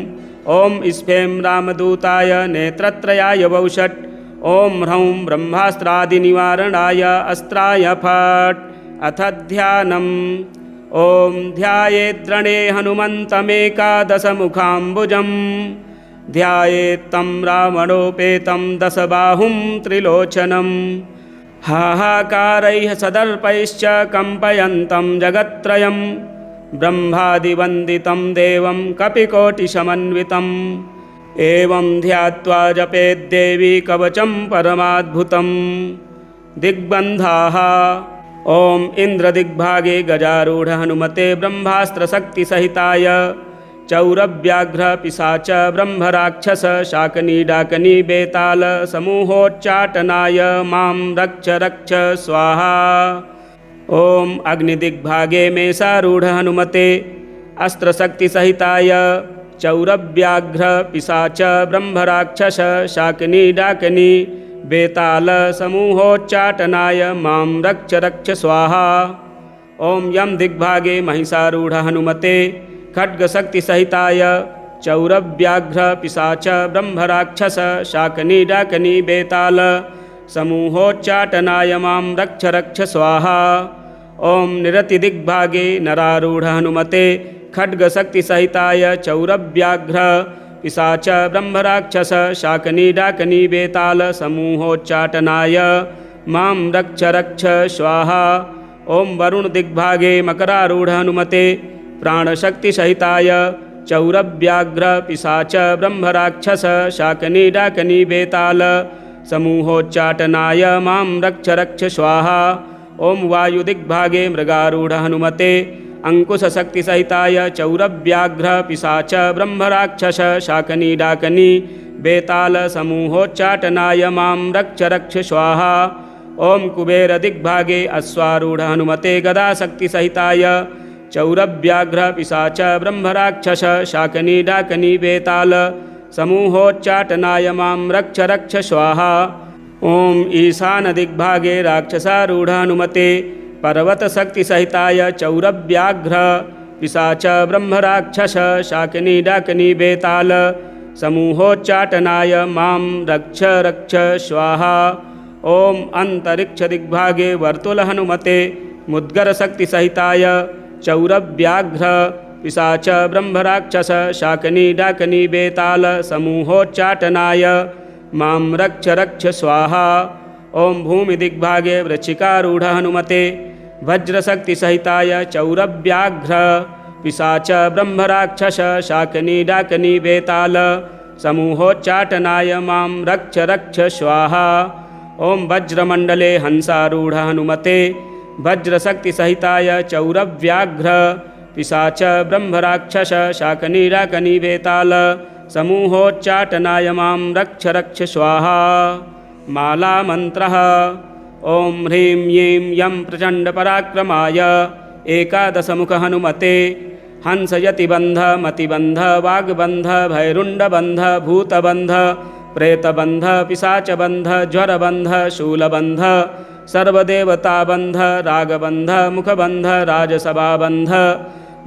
ॐ स्फें रामदूताय नेत्रत्रयाय वौषट्। ॐ ह्रौं ब्रह्मास्त्रादिनिवारणाय अस्त्राय फट्। अथ ध्यानम्। ॐ ध्यायेद्रणे हनुमन्तमेकादशमुखाम्बुजम् ध्यायेत्तं रावणोपेतं दशबाहुं त्रिलोचनम् हाहाकारैः सदर्पैश्च कम्पयन्तं जगत्त्रयं ब्रह्मादिवन्दितं देवं कपिकोटिसमन्वितम् एवं ध्यात्वा जपेद्देवी कवचं परमाद्भुतं। दिग्बन्धाः। ॐ इन्द्रदिग्भागे गजारूढ हनुमते ब्रह्मास्त्रशक्तिसहिताय चौरव्याघ्र पिशाच ब्रह्मराक्षस शाकनी डाकनी बेताल समूहोच्चाटनाय मां रक्ष रक्ष स्वाहा। ॐ अग्निदिग्भागे मेषारूढ हनुमते अस्त्रशक्तिसहिताय चौरव्याघ्र पिशाच ब्रह्मराक्षस शाकनी डाकनी बेताल समूहोच्चाटनाय मां रक्ष रक्ष स्वाहा। ॐ यम दिग्भागे महिषारूढ हनुमते खड्गशक्तिसहिताय चौरव्याघ्र पिशाच ब्रह्मराक्षस शाकनी डाकनी बेताल समूहोच्चाटनाय मां रक्ष रक्ष स्वाहा। ॐ निरतिदिग्भागे नरारूढ हनुमते खड्गशक्तिसहिताय चौरव्याघ्र पिशाच ब्रह्मराक्षस शाकनी डाकनी बेताल समूहोच्चाटनाय मां रक्ष रक्ष स्वाहा। ॐ वरुणदिग्भागे मकरारूढ हनुमते प्राणशक्तिसहिताय चौरव्याघ्र पिशाच ब्रह्मराक्षस शाकनी डाकनी बेताल समूहोच्चाटनाय मां रक्ष रक्ष स्वाहा। ॐ वायुदिग्भागे मृगारूढ हनुमते अंकुशशक्तिसहिताय चौरव्याघ्र पिशाच ब्रह्मराक्षस शाकनी डाकनी बेताल समूहोच्चाटनाय मां रक्ष रक्ष स्वाहा। ॐ कुबेरदिग्भागे अश्वारूढ हनुमते गदाशक्तिसहिताय चौरव्याघ्र पिशाच ब्रह्मराक्षस शाकनी डाकनी बेताल समूहोच्चाटनाय मां रक्ष रक्ष स्वाहा। ॐ ईशानदिग्भागे राक्षसारूढ हनुमते पर्वतशक्तिसहिताय चौरव्याघ्र पिशाच ब्रह्मराक्षस शाकनी डाकनी बेताल समूहोच्चाटनाय मां रक्ष रक्ष स्वाहा। ॐ अन्तरिक्षदिग्भागे वर्तुल हनुमते मुद्गरशक्तिसहिताय चौरव्याघ्र पिशाच ब्रह्मराक्षस शाकनी डाकनी बेताल समूहोच्चाटनाय मां रक्ष रक्ष स्वाहा। ॐ भूमिदिग्भागे वृश्चिकारूढ हनुमते वज्रशक्तिसहिताय चौरव्याघ्र पिशाच ब्रह्मराक्षस शाकनी डाकनी बेताल समूहोच्चाटनाय मां रक्ष रक्ष स्वाहा। ॐ वज्रमण्डले हंसारूढ हनुमते वज्रशक्तिसहिताय चौरव्याघ्र पिशाच ब्रह्मराक्षस शाकनी डाकनी बेताल समूहोच्चाटनाय मां रक्ष रक्ष स्वाहा। मालामन्त्रः। ॐ ह्रीं ह्रीं यं प्रचण्डपराक्रमाय एकादशमुख हनुमते हंसयतिबन्ध मतिबन्ध वाग्बन्ध भैरुण्डबन्ध भूतबन्ध प्रेतबन्ध पिशाचबन्ध ज्वरबन्ध शूलबन्ध सर्वदेवताबन्ध रागबन्ध मुखबन्ध राजसभाबन्ध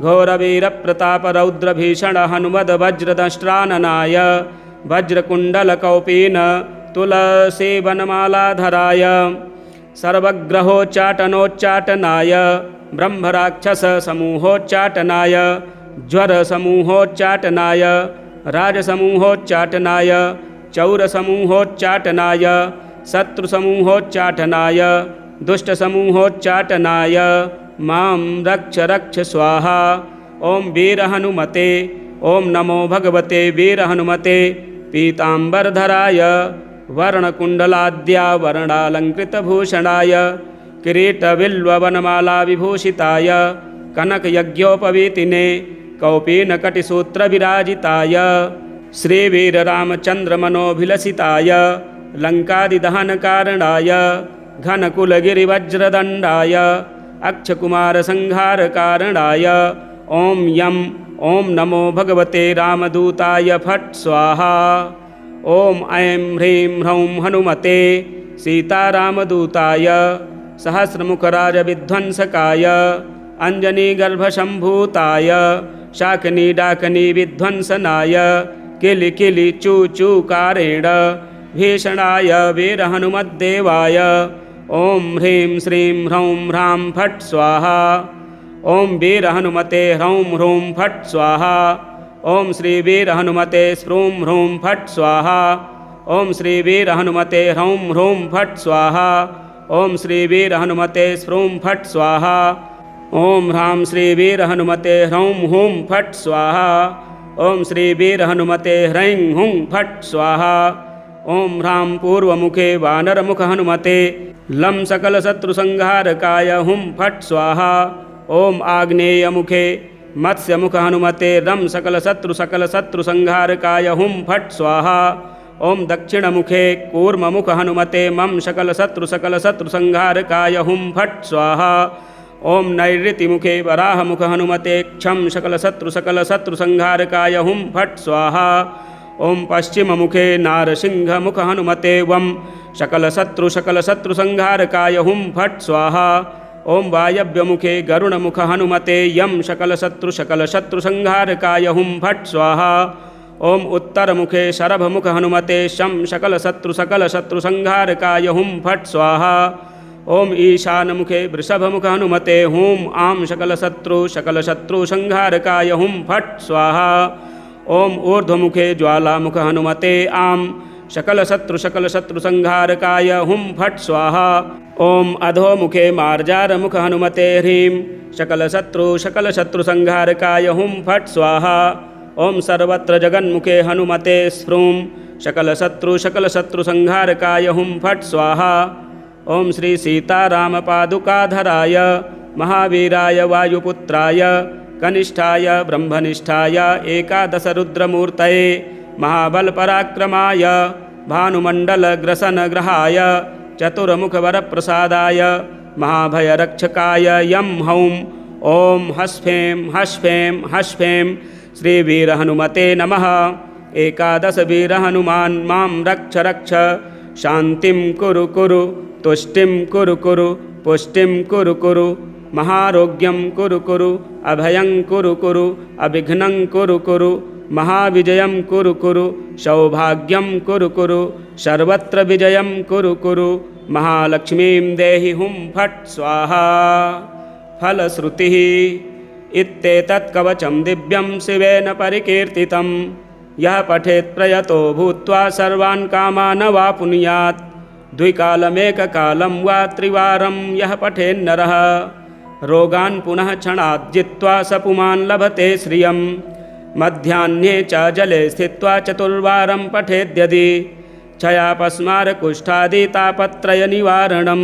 घोरवीरप्रतापरौद्रभीषण हनुमद् वज्रदंष्ट्राननाय वज्रकुण्डलकौपीन तुलसी वनमालाधराय सर्वग्रहोच्चाटनोच्चाटनाय ब्रह्मराक्षससमूहोच्चाटनाय ज्वरसमूहोच्चाटनाय राजसमूहोच्चाटनाय चौरसमूहोच्चाटनाय शत्रुसमूहोच्चाटनाय दुष्टसमूहोच्चाटनाय मां रक्ष रक्ष स्वाहा। ओम वीरहनुमते ओम नमो भगवते वीरहनुमते पीताम्बरधराय वर्णकुण्डलाद्यावरणालङ्कृतभूषणाय किरीटबिल्ववनमालाविभूषिताय कनकयज्ञोपवीतिने कौपीनकटिसूत्रविराजिताय श्रीवीररामचन्द्रमनोभिलसिताय लङ्कादिदहनकारणाय घनकुलगिरिवज्रदण्डाय अक्षकुमारसंहारकारणाय ॐ यं ॐ नमो भगवते रामदूताय फट् स्वाहा। ॐ ऐं ह्रीं ह्रौं हनुमते सीतारामदूताय सहस्रमुखराजविध्वंसकाय अञ्जनीगर्भशम्भूताय शाकिनीडाकिनीविध्वंसनाय किलिकिलिचूचूकारेण भीषणाय वीरहनुमद्देवाय ॐ ह्रीं श्रीं ह्रौं ह्रां फट् स्वाहा। ॐ वीरहनुमते ह्रौं ह्रूं फट् स्वाहा। ॐ श्रीवीरहनुमते स्फ्रूं ह्रूं फट् स्वाहा। ॐ श्रीवीरहनुमते ह्रौं ह्रूं फट् स्वाहा। ॐ श्रीवीरहनुमते स्फ्रूं फट् स्वाहा। ॐ ह्रां श्रीवीरहनुमते ह्रौं हूं फट् स्वाहा। ॐ श्रीवीरहनुमते ह्रैं हुं फट् स्वाहा। ॐ ह्रां पूर्वमुखे वानरमुखहनुमते लं सकलशत्रुसंहारकाय हुं फट् स्वाहा। ॐ आग्नेयमुखे मत्स्यमुखहनुमते रं सकलशत्रुसंहारकाय हुं फट् स्वाहा। ॐ दक्षिणमुखे कूर्ममुखहनुमते मं सकलशत्रुसंहारकाय हुं फट् स्वाहा। ॐ नैऋतिमुखे वराहमुखहनुमते क्षं सकलशत्रुसंहारकाय हुं फट् स्वाहा। ॐ पश्चिममुखे नारसिंहमुखहनुमते वं सकलशत्रुसंहारकाय हुं फट् स्वाहा। ॐ वायव्यमुखे गरुडमुखहनुमते यं सकलशत्रुसंहारकाय हुं फट् स्वाहा। ॐ उत्तरमुखे शरभमुखहनुमते शं सकलशत्रुसंहारकाय हुं फट् स्वाहा। ॐ ईशानमुखे वृषभमुखहनुमते हूं आं सकलशत्रुसंहारकाय हुं फट् स्वाहा। ॐ ऊर्ध्वमुखे ज्वालामुखहनुमते आं सकलशत्रुसंहारकाय हुं फट् स्वाहा। ॐ अधोमुखे मार्जारमुखहनुमते ह्रीं सकलशत्रुसंहारकाय हुं फट् स्वाहा। ॐ सर्वत्र जगन्मुखे हनुमते स्फ्रूं सकलशत्रुसंहारकाय हुं फट् स्वाहा। ॐ श्री सीतारामपादुकाधराय महावीराय वायुपुत्राय कनिष्ठाय ब्रह्मनिष्ठाय एकादशरुद्रमूर्तये महाबलपराक्रमाय भानुमण्डलग्रसनग्रहाय चतुर्मुखवरप्रसादाय महाभयरक्षकाय यं हौं ॐ हस्फें हस्फें हस्फें श्रीवीरहनुमते नमः। एकादशवीरहनुमान् मां रक्ष रक्ष शान्तिं कुरु कुरु तुष्टिं कुरु कुरु पुष्टिं कुरु कुरु महारोग्यं कुरु कुरु अभयं कुरु कुरु अविघ्नं कुरु कुरु महाविजयं कुरु कुरु सौभाग्यं कुरु कुरु सर्वत्र विजयं कुरु कुरु महालक्ष्मीं देहि हुं फट् स्वाहा। फलश्रुतिः इत्येतत् कवचं दिव्यं शिवेन परिकीर्तितं यः पठेत् प्रयतो भूत्वा सर्वान् कामान् वाप्नुयात्। द्विकालमेककालं वा त्रिवारं यः पठेन्नरः रोगान् पुनः क्षणात् जित्वा स पुमान् लभते श्रियं। मध्याह्ने च जले स्थित्वा चतुर्वारं पठेद्यदि क्षयापस्मारकुष्ठादितापत्रयनिवारणं।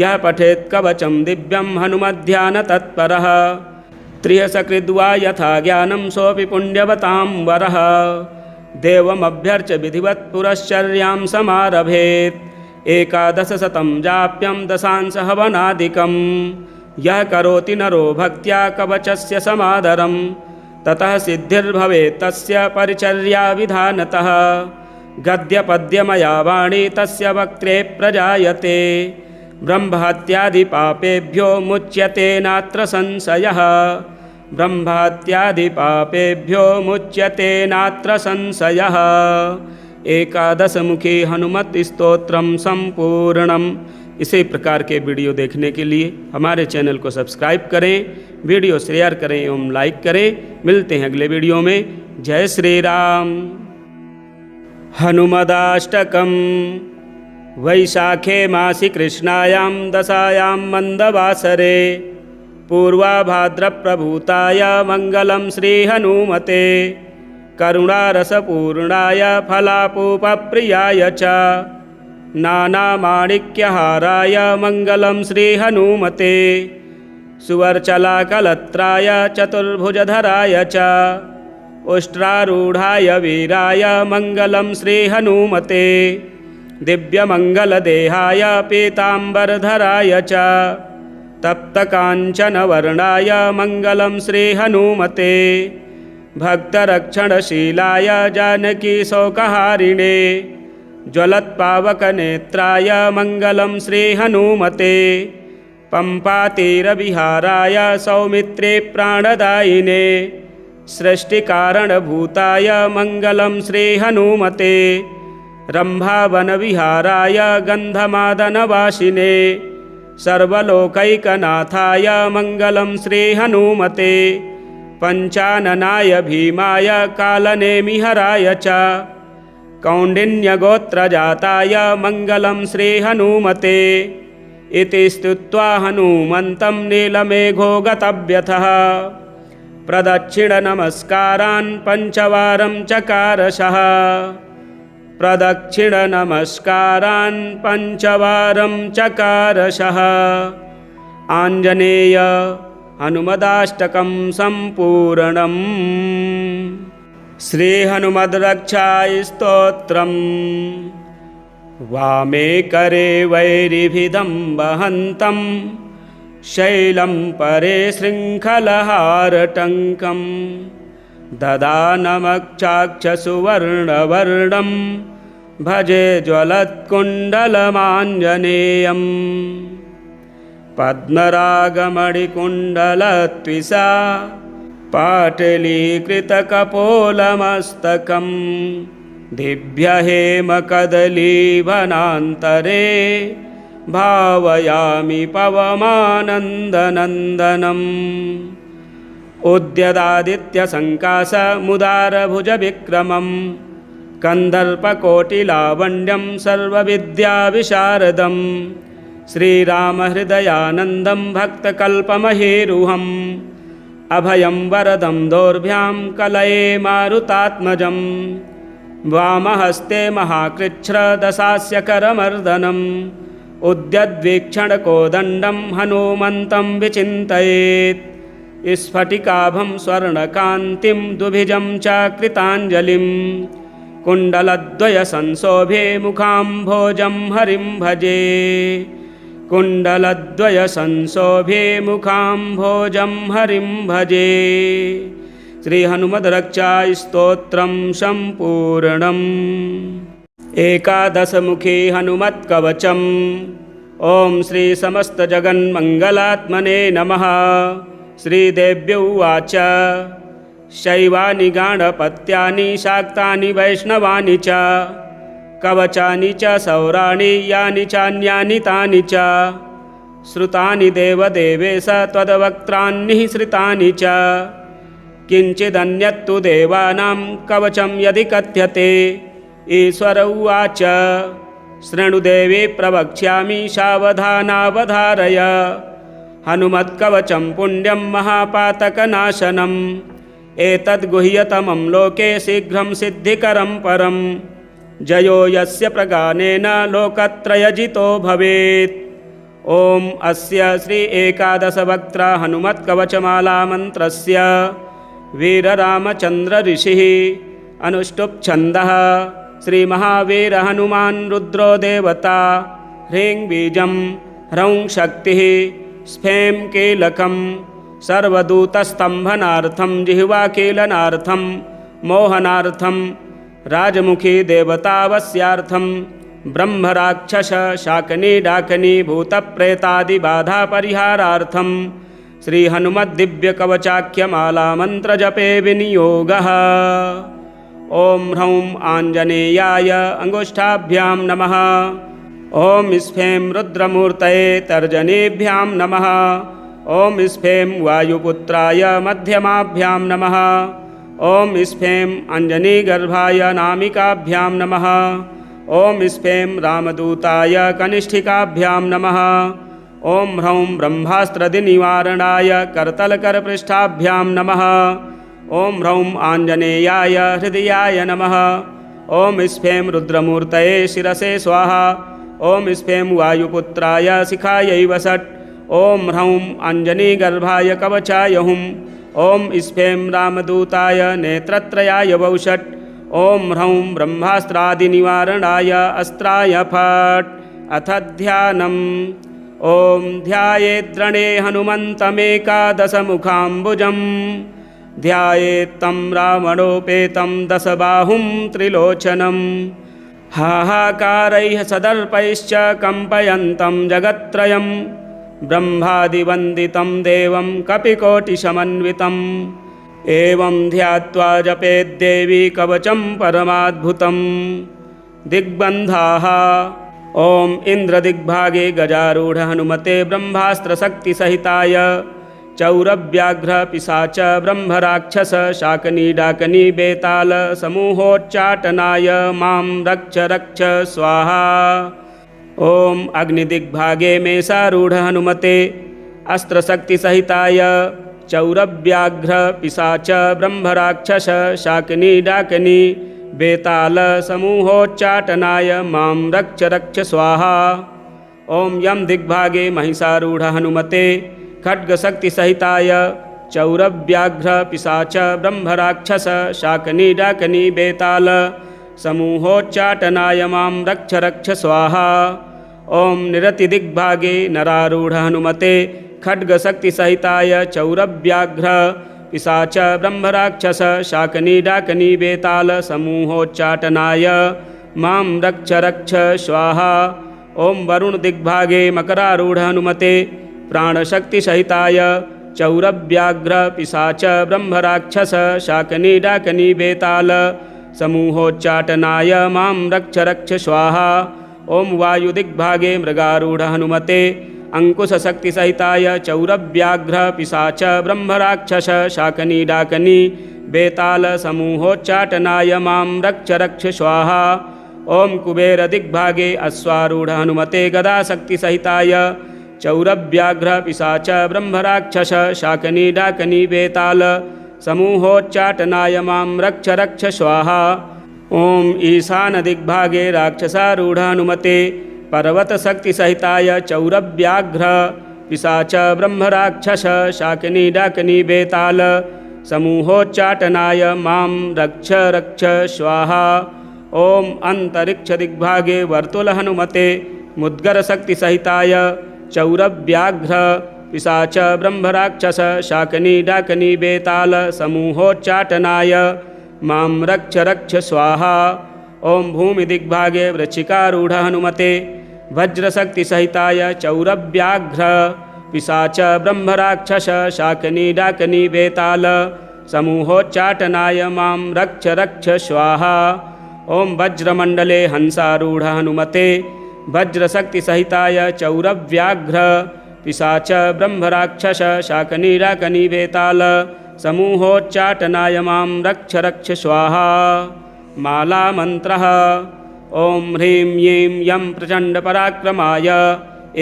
यः पठेत् कवचं दिव्यं हनुमध्यानतत्परः त्रियसकृद्वा यथा ज्ञानं सोऽपि पुण्यवतां वरः। देवमभ्यर्च्य विधिवत् पुरश्चर्यां समारभेत् एकादशशतं जाप्यं दशांश हवनादिकं। यः करोति नरो भक्त्या कवचस्य समादरं ततः सिद्धिर्भवेत् तस्य परिचर्या विधानतः। गद्यपद्यमया वाणी तस्य वक्त्रे प्रजायते ब्रह्महत्यादिपापेभ्यो मुच्यते नात्र संशयः। ब्रह्महत्यादिपापेभ्यो मुच्यते नात्र संशयः। एकादशमुखी हनुमत स्तोत्रम संपूर्णम। इसी प्रकार के वीडियो देखने के लिए हमारे चैनल को सब्सक्राइब करें, वीडियो शेयर करें एवं लाइक करें। मिलते हैं अगले वीडियो में। जय श्री राम। हनुमदाष्टकम। वैशाखे मासि कृष्णायां दशायां मंदवासरे पूर्वाभाद्रप्रभूताय मंगलम श्री हनुमते करुणारसपूर्णाय फलापूपप्रियाय च नानामाणिक्यहाराय मंगलम श्री हनुमते सुवर्चलाकलत्राय चतुर्भुजधराय च उष्ट्रारूढ़ाय वीराय मंगलम श्री हनुमते दिव्यमंगलदेहाय पीताम्बरधराय च तप्तकाञ्चनवर्णाय मंगलम श्री हनुमते भक्तरक्षणशीलाय जानकीशोकहारिणे ज्वलत्पावकनेत्राय मंगलम श्री हनुमते पंपातीरविहाराय सौमित्रे प्राणदायिने सृष्टिकारणभूताय मंगलम श्री हनुमते रंभावनविहाराय गन्धमादनवासिने सर्वलोकैकनाथाय मंगलम श्री हनुमते पंचाननाय भीमाय कालनेमिहराय च कौंडिन्यगोत्रजाताय मंगलम श्री हनुमते इति स्तुत्वा हनुमन्तं नीलमेघो गतव्यथः प्रदक्षिणनमस्कारान् पञ्चवारं चकारशः प्रदक्षिणनमस्कारान् पञ्चवारं चकारशः। आञ्जनेय हनुमदाष्टकं सम्पूर्णम्। श्रीहनुमद्रक्षास्तोत्रम्। वामे करे वैरिभिदं वहन्तं शैलं परे शृङ्खलहारटङ्कं ददानमक्षाक्षसुवर्णवर्णं भजे ज्वलत्कुण्डलमाञ्जनेयम् पद्मरागमणिकुण्डलत्विषा पाटलीकृतकपोलमस्तकं दिव्यहेमकदलीवनान्तरे भावयामि पवमानन्दनन्दनम् उद्यदादित्यसङ्काशमुदारभुजविक्रमं कन्दर्पकोटिलावण्यं सर्वविद्याविशारदं श्रीरामहृदयानन्दं भक्तकल्पमहेरुहम् अभयं वरदं दोर्भ्यां कलये मारुतात्मजं वामहस्ते महाकृच्छ्रदशास्य करमर्दनम् उद्यद्वीक्षणकोदण्डं हनुमन्तं विचिन्तयेत् स्फटिकाभं स्वर्णकान्तिं दुभिजं च कृताञ्जलिं कुण्डलद्वयसंशोभे मुखाम्भोजं हरिं भजे कुण्डलद्वयसंशोभे मुखाम्भोजं हरिं भजे। श्रीहनुमद्रक्षास्तोत्रं सम्पूर्णम्। एकादशमुखी हनुमत्कवचम्। ॐ श्री समस्तजगन्मङ्गलात्मने नमः। श्रीदेव्य उवाच शैवानि गाणपत्यानि शाक्तानि वैष्णवानि च कवचानि च सौराणि यानि चान्यानि तानि च श्रुतानि देवदेवेश त्वद्वक्त्राण्यः श्रितानि च किञ्चिदन्यत्तु देवानां कवचं यदि कथ्यते। ईश्वर उवाच शृणुदेवी प्रवक्ष्यामि सावधानावधारय हनुमत्कवचं पुण्यं महापातकनाशनम् एतद्गुह्यतमं लोके शीघ्रं सिद्धिकरं परं जयो यस्य प्रगानेन लोकत्रयजितो भवेत्। ॐ अस्य श्री एकादशवक्त्र हनुमत्कवचमाला मन्त्रस्य वीररामचन्द्र ऋषिः अनुष्टुप् छन्दः श्रीमहावीर हनुमान् रुद्रो देवता ह्रीं बीजं ह्रौं शक्तिः स्फें कीलकं सर्वदूतस्तम्भनार्थं जिह्वाकीलनार्थं मोहनार्थं राजमुखी देवतावस्यार्थं ब्रह्मराक्षस शाकनी डाकनी भूतप्रेतादिबाधापरिहारार्थं श्रीहनुमद्दिव्यकवचाख्यमाला मन्त्रजपे विनियोगः। ॐ ह्रौं आञ्जनेयाय अङ्गुष्ठाभ्यां नमः। ॐ स्फें रुद्रमूर्तये तर्जनीभ्यां नमः। ॐ स्फें वायुपुत्राय मध्यमाभ्यां नमः। ॐ स्फें अञ्जनीगर्भाय नामिकाभ्यां नमः। ॐ स्फें रामदूताय कनिष्ठिकाभ्यां नमः। ॐ ह्रौं ब्रह्मास्त्रदिनिवारणाय करतलकरपृष्ठाभ्यां नमः। ॐ ह्रौं आञ्जनेयाय हृदयाय नमः। ॐ स्फें रुद्रमूर्तये शिरसे स्वाहा। ॐ स्फें वायुपुत्राय शिखायै वसट्। ॐ ह्रौं अञ्जनीगर्भाय कवचाय हुं। ॐ स्फें रामदूताय नेत्रत्रयाय वौषट्। ॐ ह्रौं ब्रह्मास्त्रादिनिवारणाय अस्त्राय फट्। अथ ध्यानम्। ॐ ध्यायेद्रणे हनुमन्तमेकादशमुखाम्बुजम्। ध्यायेत्तं रावणोपेतं दशबाहुं त्रिलोचनं। हाहाकारैः सदर्पैश्च कम्पयन्तं जगत्त्रयं। ब्रह्मादिवन्दितं देवं कपिकोटिसमन्वितम्। एवं ध्यात्वा जपेद्देवी कवचं परमाद्भुतं। दिग्बन्धाः। ॐ इन्द्रदिग्भागे गजारूढ हनुमते ब्रह्मास्त्रशक्तिसहिताय चौरव्याघ्र पिशाच ब्रह्मराक्षस शाकनी बेताल समूहोच्चाटनाय मां रक्ष रक्ष स्वाहा। ॐ अग्निदिग्भागे मेषारूढ हनुमते अस्त्रशक्तिसहिताय चौरव्याघ्र पिशाच ब्रह्मराक्षस शाकनी बेताल समूहोच्चाटनाय मां रक्ष रक्ष स्वाहा। ॐ यम दिग्भागे महिषारूढ हनुमते खड्गशक्तिसहिताय चौरव्याघ्र पिशाच ब्रह्मराक्षस शाकनी बेताल समूहोच्चाटनाय मां रक्ष रक्ष स्वाहा। ॐ निरतिदिग्भागे नरारूढ हनुमते खड्गशक्तिसहिताय चौरव्याघ्र पिशाच ब्रह्मराक्षस शाकनी बेताल समूहोच्चाटनाय मां रक्ष रक्ष स्वाहा। ॐ वरुणदिग्भागे मकरारूढ हनुमते प्राणशक्तिसहिताय चौरव्याघ्र पिशाच ब्रह्मराक्षस शाकनी बेताल समूहोच्चाटनाय मां रक्ष रक्ष स्वाहा। ॐ वायुदिग्भागे मृगारूढ हनुमते अंकुशशक्तिसहिताय चौरव्याघ्र पिशाच ब्रह्मराक्षस शाकनी बेताल समूहोच्चाटनाय मां रक्ष रक्ष स्वाहा। ॐ कुबेरदिग्भागे अश्वारूढ हनुमते गदाशक्तिसहिताय चौरव्याघ्र पिशाच ब्रह्मराक्षस शाकनी बेताल समूहोच्चाटनाय मां रक्ष रक्ष स्वाहा। ॐ ईशानदिग्भागे राक्षसारूढ हनुमते पर्वतशक्तिसहिताय चौरव्याघ्र पिशाच ब्रह्मराक्षस शाकनी बेताल समूहोच्चाटनाय मां रक्ष रक्ष स्वाहा। ॐ अन्तरिक्षदिग्भागे वर्तुल हनुमते मुद्गरशक्तिसहिताय चौरव्याघ्र पिशाच ब्रह्मराक्षस शाकनी बेताल समूहोच्चाटनाय मां रक्ष रक्ष स्वाहा। ॐ भूमिदिग्भागे वृश्चिकारूढ हनुमते वज्रशक्तिसहिताय चौरव्याघ्र पिशाच ब्रह्मराक्षस शाकनी बेताल समूहोच्चाटनाय मां रक्ष रक्ष स्वाहा। ॐ वज्रमण्डले हंसारूढ हनुमते वज्रशक्तिसहिताय चौरव्याघ्र पिशाच ब्रह्मराक्षस शाकनी बेताल समूहोच्चाटनाय मां रक्ष रक्ष स्वाहा। मालामन्त्रः। ॐ ह्रीं ह्रीं यं प्रचण्डपराक्रमाय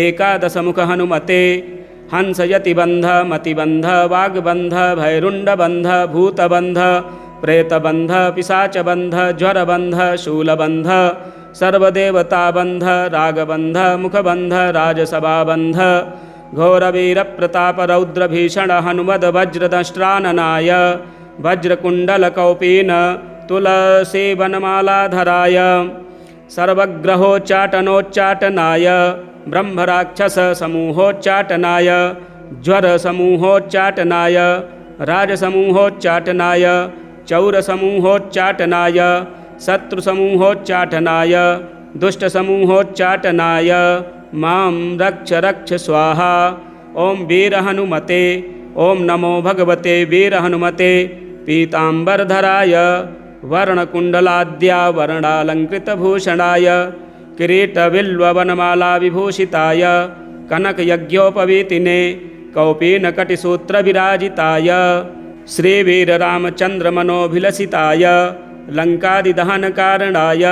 एकादशमुख हनुमते हंसयतिबन्ध मतिबन्ध वाग्बन्ध भैरुण्डबन्ध भूतबन्ध प्रेतबन्ध पिशाचबन्ध ज्वरबन्ध शूलबन्ध सर्वदेवताबन्ध रागबन्ध मुखबन्ध राजसभाबन्ध घोरवीरप्रतापरौद्रभीषण हनुमद्वज्रदष्ट्राननाय वज्रकुण्डलकौपीन तुलसीवनमालाधराय सर्वग्रहोच्चाटनोच्चाटनाय ब्रह्मराक्षस समूहोच्चाटनाय ज्वरसमूहोच्चाटनाय राजसमूहोच्चाटनाय चौरसमूहोच्चाटनाय शत्रुसमूहोच्चाटनाय दुष्टसमूहोच्चाटनाय मां रक्ष रक्ष स्वाहा। ॐ वीरहनुमते। ॐ नमो भगवते वीरहनुमते पीताम्बरधराय वर्णकुण्डलाद्यावरणालङ्कृतभूषणाय किरीटबिल्ववनमालाविभूषिताय कनकयज्ञोपवीतिने कौपीनकटिसूत्रविराजिताय श्रीवीररामचन्द्रमनोभिलसिताय लङ्कादिदहनकारणाय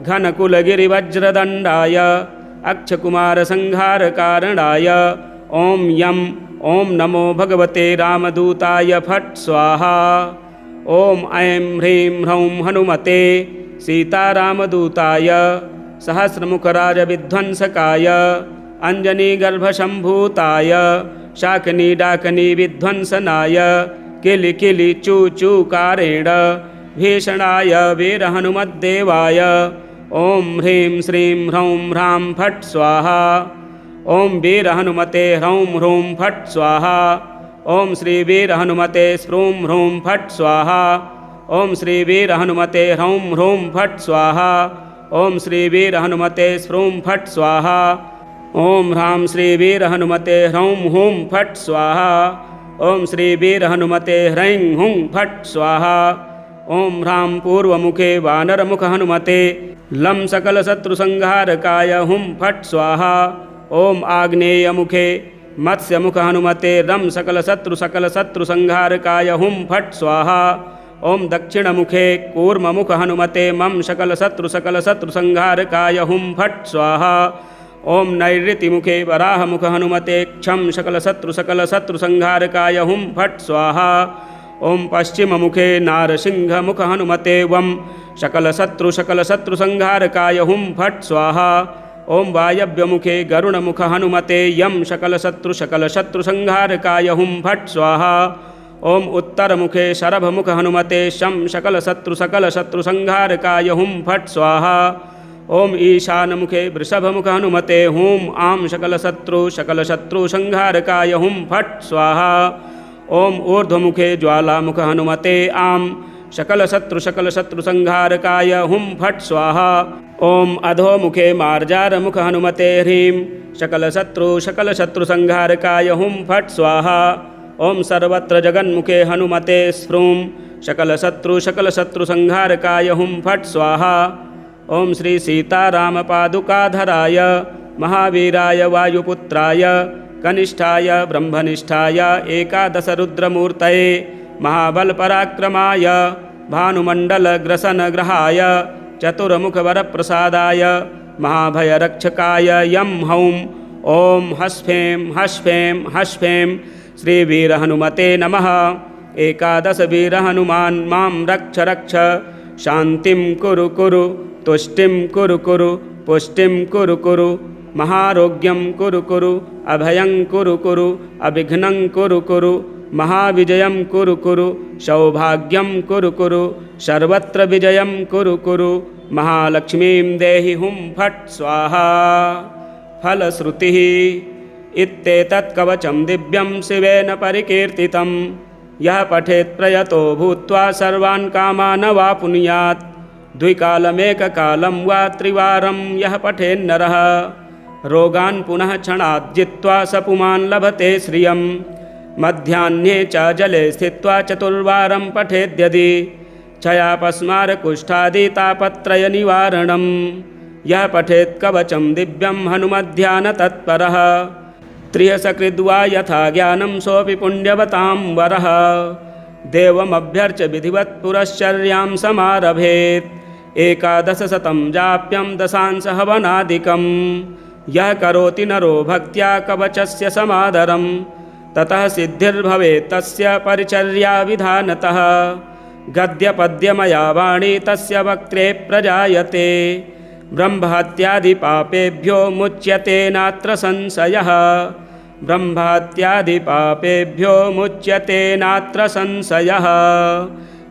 घनकुलगिरिवज्रदण्डाय अक्षकुमारसंहारकारणाय ॐ यं ॐ नमो भगवते रामदूताय फट् स्वाहा। ॐ ऐं ह्रीं ह्रौं हनुमते सीतारामदूताय सहस्रमुखराजविध्वंसकाय अञ्जनीगर्भशम्भूताय शाकिनीडाकिनीविध्वंसनाय किलिकिलिचूचूकारेण भीषणाय वीरहनुमद्देवाय ॐ ह्रीं श्रीं ह्रौं ह्रां फट् स्वाहा। ॐ वीरहनुमते ह्रौं ह्रूं फट् स्वाहा। ॐ श्रीवीरहनुमते स्फ्रूं ह्रूं फट् स्वाहा। ॐ श्रीवीरहनुमते ह्रौं ह्रूं फट् स्वाहा। ॐ श्रीवीरहनुमते स्फ्रूं फट् स्वाहा। ॐ ह्रां श्रीवीरहनुमते ह्रौं हूं फट् स्वाहा। ॐ श्रीवीरहनुमते ह्रैं हुं फट् स्वाहा। ॐ ह्रां पूर्वमुखे वानरमुखहनुमते लं सकलशत्रुसंहारकाय हुं फट् स्वाहा। ॐ आग्नेयमुखे मत्स्यमुखहनुमते रं सकलशत्रुसंहारकाय हुं फट् स्वाहा। ॐ दक्षिणमुखे कूर्ममुखहनुमते मं सकलशत्रुसंहारकाय हुं फट् स्वाहा। ॐ नैऋतिमुखे वराहमुखहनुमते क्षं सकलशत्रुसंहारकाय हुं फट् स्वाहा। ॐ पश्चिममुखे नारसिंहमुखहनुमते वं सकलशत्रुसंहारकाय हुं फट् स्वाहा। ॐ वायव्यमुखे गरुडमुखहनुमते यं सकलशत्रुसंहारकाय हुं फट् स्वाहा। ॐ उत्तरमुखे शरभमुखहनुमते शं सकलशत्रुसंहारकाय हुं फट् स्वाहा। ॐ ईशानमुखे वृषभमुखहनुमते हूं आं सकलशत्रुसंहारकाय हुं फट् स्वाहा। ॐ ऊर्ध्वमुखे ज्वालामुखहनुमते आं सकलशत्रुसंहारकाय हुं फट् स्वाहा। ॐ अधोमुखे मार्जारमुखहनुमते ह्रीं सकलशत्रुसंहारकाय हुं फट् स्वाहा। ॐ सर्वत्र जगन्मुखे हनुमते स्फ्रूं सकलशत्रुसंहारकाय हुं फट् स्वाहा। ॐ श्री सीतारामपादुकाधराय महावीराय वायुपुत्राय कनिष्ठाय ब्रह्मनिष्ठाय एकादशरुद्रमूर्तये महाबलपराक्रमाय भानुमण्डलग्रसनग्रहाय चतुर्मुखवरप्रसादाय महाभयरक्षकाय यं हौं ॐ हस्फें हस्फें हस्फें श्रीवीरहनुमते नमः। एकादशवीरहनुमान् मां रक्ष रक्ष शान्तिं कुरु कुरु तुष्टिं कुरु कुरु पुष्टिं कुरु कुरु महारोग्यं कुरु कुरु अभयं कुरु कुरु अविघ्नं कुरु कुरु महाविजयं कुरु कुरु सौभाग्यं कुरु कुरु सर्वत्र विजयं कुरु कुरु महालक्ष्मीं देहि हुं फट् स्वाहा। फलश्रुतिः इत्येतत् कवचं दिव्यं शिवेन परिकीर्तितं यः पठेत् प्रयतो भूत्वा सर्वान् कामान् वाप्नुयात्। द्विकालमेककालं वा त्रिवारं यः पठेन्नरः रोगान् पुनः क्षणात् जित्वा स पुमान् लभते श्रियम्। मध्याह्ने च जले स्थित्वा चतुर्वारं पठेद्यदि क्षयापस्मारकुष्ठादितापत्रयनिवारणं। यः पठेत् कवचं दिव्यं हनुमध्यानतत्परः त्रियसकृद्वा यथा ज्ञानं सोऽपि पुण्यवतां वरः। देवमभ्यर्च्य विधिवत् पुरश्चर्यां समारभेत् एकादशशतं जाप्यं दशांशहवनादिकं। यः करोति नरो भक्त्या कवचस्य समादरं ततः सिद्धिर्भवेत् तस्य परिचर्याविधानतः। गद्यपद्यमया वाणी तस्य वक्त्रे प्रजायते ब्रह्महत्यादिपापेभ्यो मुच्यते नात्र संशयः। ब्रह्महत्यादिपापेभ्यो मुच्यते नात्र संशयः।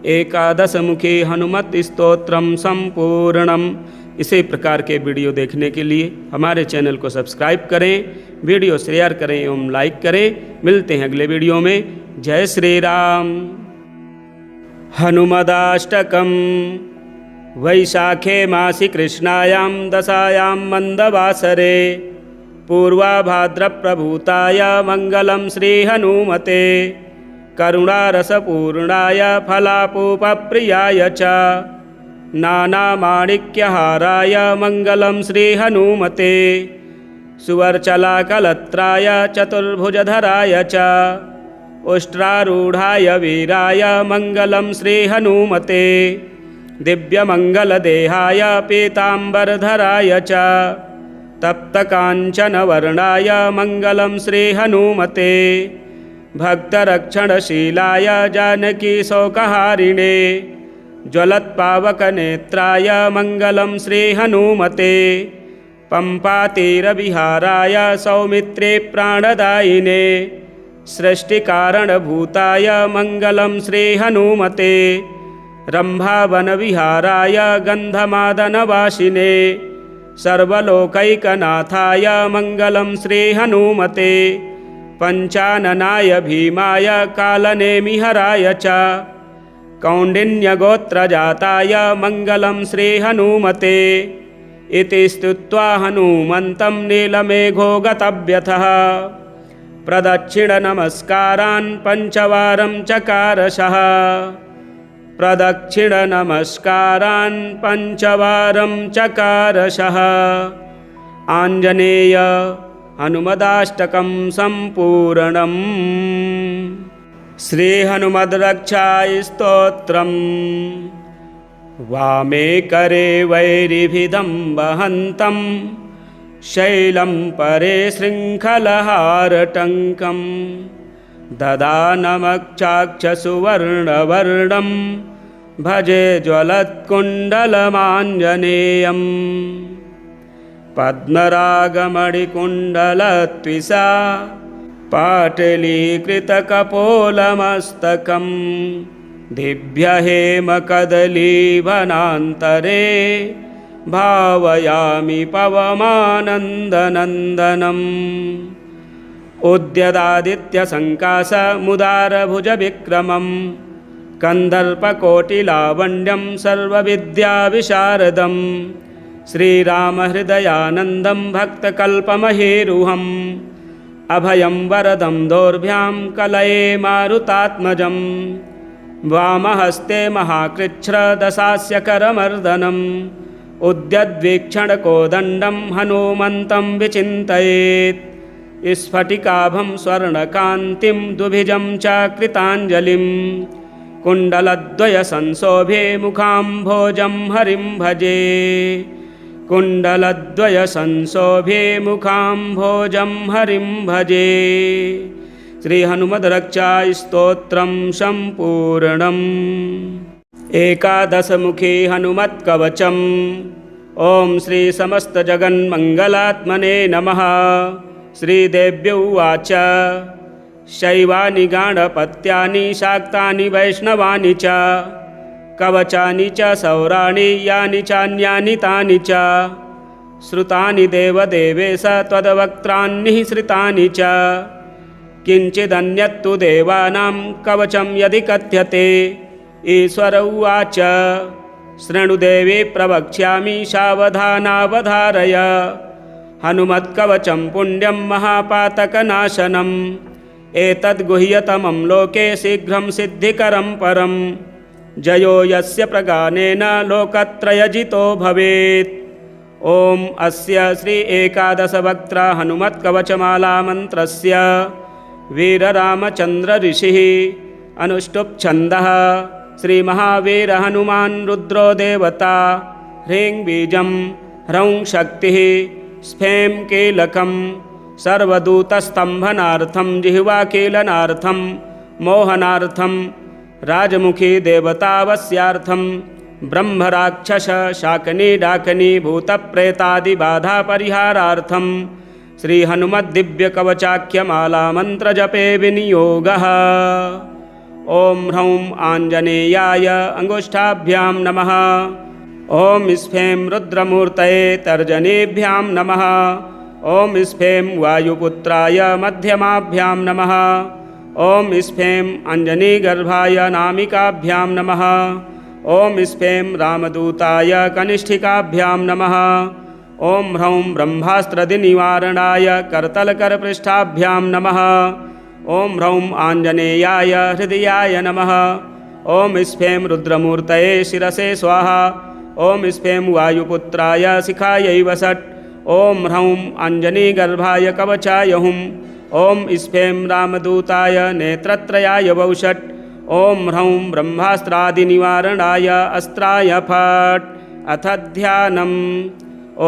एकादशमुखी हनुमत स्तोत्रम संपूर्णम। इसी प्रकार के वीडियो देखने के लिए हमारे चैनल को सब्सक्राइब करें, वीडियो शेयर करें एवं लाइक करें। मिलते हैं अगले वीडियो में। जय श्री राम। हनुमदाष्टकम्। वैशाखे मासि कृष्णायां दशायां मन्दवासरे पूर्वाभाद्रप्रभूताय मङ्गलं श्रीहनुमते। करुणारसपूर्णाय फलापूपप्रियाय च नानामाणिक्यहाराय मङ्गलं श्रीहनुमते सुवर्चलाकलत्राय चतुर्भुजधराय च उष्ट्रारूढाय वीराय मङ्गलं श्रीहनुमते दिव्यमङ्गलदेहाय पीताम्बरधराय च तप्तकाञ्चनवर्णाय मङ्गलं श्रीहनुमते भक्तरक्षणशीलाय जानकीशोकहारिणे ज्वलत्पावकनेत्राय मङ्गलं श्रीहनुमते पम्पातीरविहाराय सौमित्रे प्राणदायिने सृष्टिकारणभूताय मङ्गलं श्रीहनुमते रम्भावनविहाराय गन्धमादनवासिने सर्वलोकैकनाथाय मङ्गलं श्रीहनुमते पञ्चाननाय भीमाय कालनेमिहराय च कौण्डिन्यगोत्रजाताय मङ्गलं श्रीहनुमते इति स्तुत्वा हनुमन्तं नीलमेघो गतव्यथः प्रदक्षिणनमस्कारान् पञ्चवारं चकारशः प्रदक्षिणनमस्कारान् पञ्चवारं चकारशः आञ्जनेय हनुमदाष्टकं सम्पूर्णम् श्रीहनुमद्रक्षास्तोत्रम् वामे करे वैरिभिदं वहन्तं शैलं परे शृङ्खलहारटङ्कं ददानमक्षाक्षसुवर्णवर्णं भजे ज्वलत्कुण्डलमाञ्जनेयम् पद्मरागमणिकुण्डलत्विषा पाटलीकृतकपोलमस्तकं दिव्यहेमकदलीवनान्तरे भावयामि पवमानन्दनन्दनम् उद्यदादित्यसङ्काशमुदारभुजविक्रमं कन्दर्पकोटिलावण्यं सर्वविद्याविशारदं श्रीरामहृदयानन्दं भक्तकल्पमहेरुहम् अभयं वरदं दोर्भ्यां कलये मारुतात्मजं वामहस्ते महाकृच्छ्रदशास्य करमर्दनम् उद्यद्वीक्षणकोदण्डं हनुमन्तं विचिन्तयेत् स्फटिकाभं स्वर्णकान्तिं दुभिजं च कृताञ्जलिं कुण्डलद्वयसंशोभे मुखाम्भोजं हरिं भजे कुण्डलद्वयसंशोभे मुखाम्भोजं हरिं भजे श्रीहनुमद्रक्षास्तोत्रं सम्पूर्णम् एकादशमुखी हनुमत्कवचम् ॐ श्री समस्तजगन्मङ्गलात्मने नमः। श्रीदेव्य उवाच शैवानि गाणपत्यानि शाक्तानि वैष्णवानि च कवचानि च सौराणि यानि चान्यानि तानि च श्रुतानि देवदेवेश त्वद्वक्त्रान्निःसृतानि च किञ्चिदन्यत्तु देवानां कवचं यदि कथ्यते ईश्वर उवाच शृणुदेवी प्रवक्ष्यामि सावधानावधारय हनुमत्कवचं पुण्यं महापातकनाशनम् एतद्गुह्यतमं लोके शीघ्रं सिद्धिकरं परं जयो यस्य प्रगानेन लोकत्रयजितो भवेत्। ॐ अस्य श्री एकादशवक्त्र हनुमत्कवचमाला मन्त्रस्य वीररामचन्द्र ऋषिः अनुष्टुप् छन्दः श्रीमहावीर हनुमान् रुद्रो देवता ह्रीं बीजं ह्रौं शक्तिः स्फें कीलकं सर्वदूतस्तम्भनार्थं जिह्वाकीलनार्थं मोहनार्थं राजमुखी देवतावस्यार्थं ब्रह्मराक्षस शाकनी डाकनी भूतप्रेतादिबाधापरिहारार्थं श्रीहनुमद्दिव्यकवचाख्यमाला मन्त्रजपे विनियोगः। ॐ ह्रौं आञ्जनेयाय अङ्गुष्ठाभ्यां नमः। ॐ स्फें रुद्रमूर्तये तर्जनीभ्यां नमः। ॐ स्फें वायुपुत्राय मध्यमाभ्यां नमः। ॐ स्फें अञ्जनीगर्भाय नामिकाभ्यां नमः। ॐ स्फें रामदूताय कनिष्ठिकाभ्यां नमः। ॐ ह्रौं ब्रह्मास्त्रदिनिवारणाय करतलकरपृष्ठाभ्यां नमः। ॐ ह्रौं आञ्जनेयाय हृदयाय नमः। ॐ स्फें रुद्रमूर्तये शिरसे स्वाहा। ॐ स्फें वायुपुत्राय शिखायै वसट्। ॐ ह्रौं अञ्जनीगर्भाय कवचाय हुं। ॐ स्फें रामदूताय नेत्रत्रयाय वौषट्। ॐ ह्रौं ब्रह्मास्त्रादिनिवारणाय अस्त्राय फट्। अथ ध्यानम्।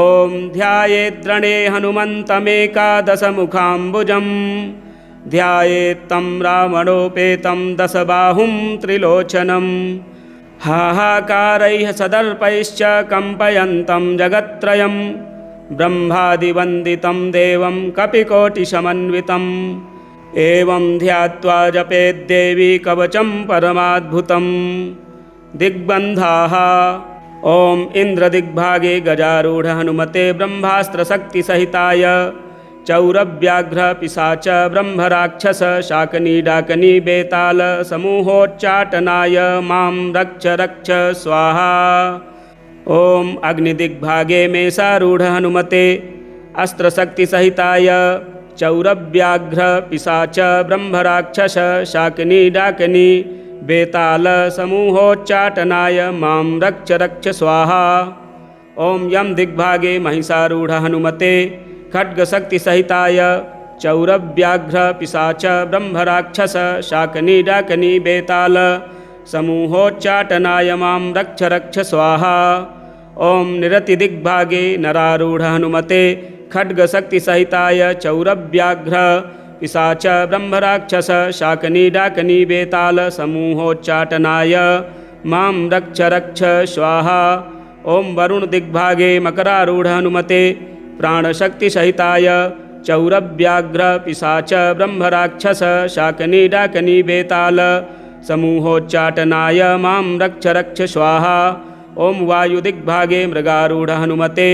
ॐ ध्यायेद्रणे हनुमन्तमेकादशमुखाम्बुजम्। ध्यायेत्तं रावणोपेतं दशबाहुं त्रिलोचनं। हाहाकारैः सदर्पैश्च कम्पयन्तं जगत्त्रयं। ब्रह्मादिवन्दितं देवं कपिकोटिसमन्वितम्। एवं ध्यात्वा जपेद्देवी कवचं परमाद्भुतं। दिग्बन्धाः। ॐ इन्द्रदिग्भागे गजारूढ हनुमते ब्रह्मास्त्रशक्तिसहिताय चौरव्याघ्र पिशाच ब्रह्मराक्षस शाकनी डाकनी बेताल समूहोच्चाटनाय मां रक्ष रक्ष स्वाहा। ॐ अग्निदिग्भागे मेषारूढ हनुमते अस्त्रशक्तिसहिताय चौरव्याघ्र पिशाच ब्रह्मराक्षस शाकनी डाकनी बेताल समूहोच्चाटनाय मां रक्ष रक्ष स्वाहा। ॐ यम दिग्भागे महिषारूढ हनुमते खड्गशक्तिसहिताय चौरव्याघ्र पिशाच ब्रह्मराक्षस शाकनी डाकनी बेताल समूहोच्चाटनाय मां रक्ष रक्ष स्वाहा। ॐ निरतिदिग्भागे नरारूढ हनुमते खड्गशक्तिसहिताय चौरव्याघ्र पिशाच ब्रह्मराक्षस शाकनी डाकनी बेताल समूहोच्चाटनाय मां रक्ष रक्ष स्वाहा। ॐ वरुणदिग्भागे मकरारूढ हनुमते प्राणशक्तिसहिताय चौरव्याघ्र पिशाच ब्रह्मराक्षस शाकनी डाकनी बेताल समूहोच्चाटनाय मां रक्ष रक्ष स्वाहा। ॐ वायुदिग्भागे मृगारूढ हनुमते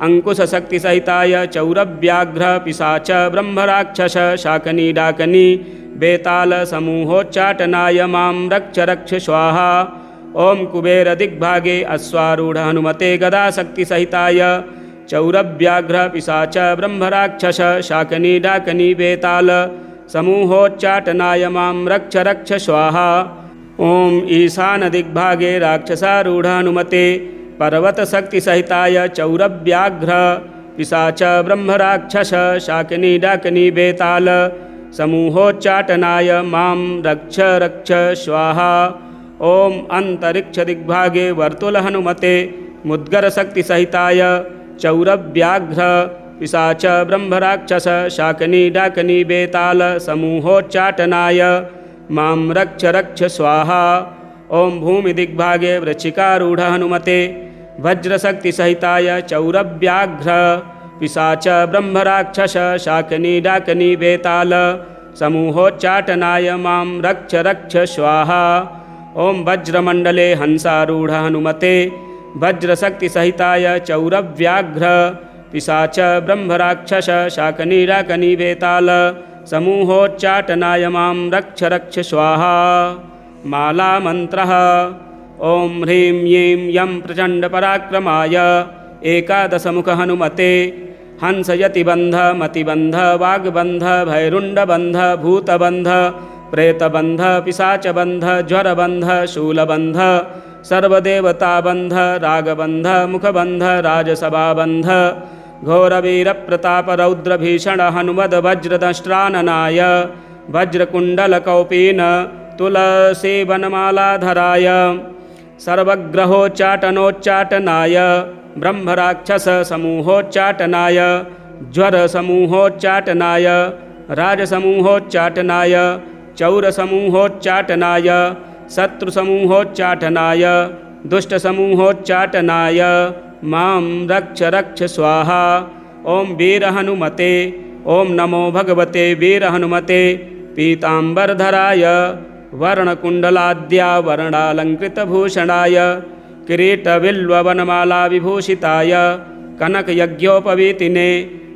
अंकुशशक्तिसहिताय चौरव्याघ्र पिशाच ब्रह्मराक्षस शाकनी डाकनी बेताल समूहोच्चाटनाय मां रक्ष रक्ष स्वाहा। ॐ कुबेरदिग्भागे अश्वारूढ हनुमते गदाशक्तिसहिताय चौरव्याघ्र पिशाच ब्रह्मराक्षस शाकनी डाकनी बेताल समूहोच्चाटनाय मां रक्ष रक्ष स्वाहा। ॐ ईशानदिग्भागे राक्षसारूढ हनुमते पर्वतशक्तिसहिताय चौरव्याघ्र पिशाच ब्रह्मराक्षस शाकनी डाकनी बेताल समूहोच्चाटनाय मां रक्ष रक्ष स्वाहा। ॐ अन्तरिक्षदिग्भागे वर्तुल हनुमते मुद्गरशक्तिसहिताय चौरव्याघ्र पिशाच ब्रह्मराक्षस शाकनी डाकनी बेताल समूहोच्चाटनाय मां रक्ष रक्ष स्वाहा। ॐ भूमिदिग्भागे वृश्चिकारूढ हनुमते वज्रशक्तिसहिताय चौरव्याघ्र पिशाच ब्रह्मराक्षस शाकनी डाकनी बेताल समूहोच्चाटनाय मां रक्ष रक्ष स्वाहा। ॐ वज्रमण्डले हंसारूढ हनुमते वज्रशक्तिसहिताय चौरव्याघ्र पिशाच ब्रह्मराक्षस शाकनी डाकनी बेताल समूहोच्चाटनाय मां रक्ष रक्ष स्वाहा। मालामन्त्रः। ॐ ह्रीं ह्रीं यं प्रचण्डपराक्रमाय एकादशमुख हनुमते हंसयतिबन्ध मतिबन्ध वाग्बन्ध भैरुण्डबन्ध भूतबन्ध प्रेतबन्ध पिशाचबन्ध ज्वरबन्ध शूलबन्ध सर्वदेवताबन्ध रागबन्ध मुखबन्ध राजसभाबन्ध घोरवीरप्रतापरौद्रभीषण हनुमद वज्रदष्ट्राननाय वज्रकुण्डलकौपीन तुलसीवनमालाधराय सर्वग्रहोच्चाटनोच्चाटनाय ब्रह्मराक्षस समूहोच्चाटनाय ज्वरसमूहोच्चाटनाय राजसमूहोच्चाटनाय चौरसमूहोच्चाटनाय शत्रुसमूहोच्चाटनाय दुष्टसमूहोच्चाटनाय मां रक्ष रक्ष स्वाहा। ॐ वीरहनुमते। ॐ नमो भगवते वीरहनुमते पीताम्बरधराय वर्णकुण्डलाद्यावरणालङ्कृतभूषणाय किरीटबिल्ववनमालाविभूषिताय कनकयज्ञोपवीतिने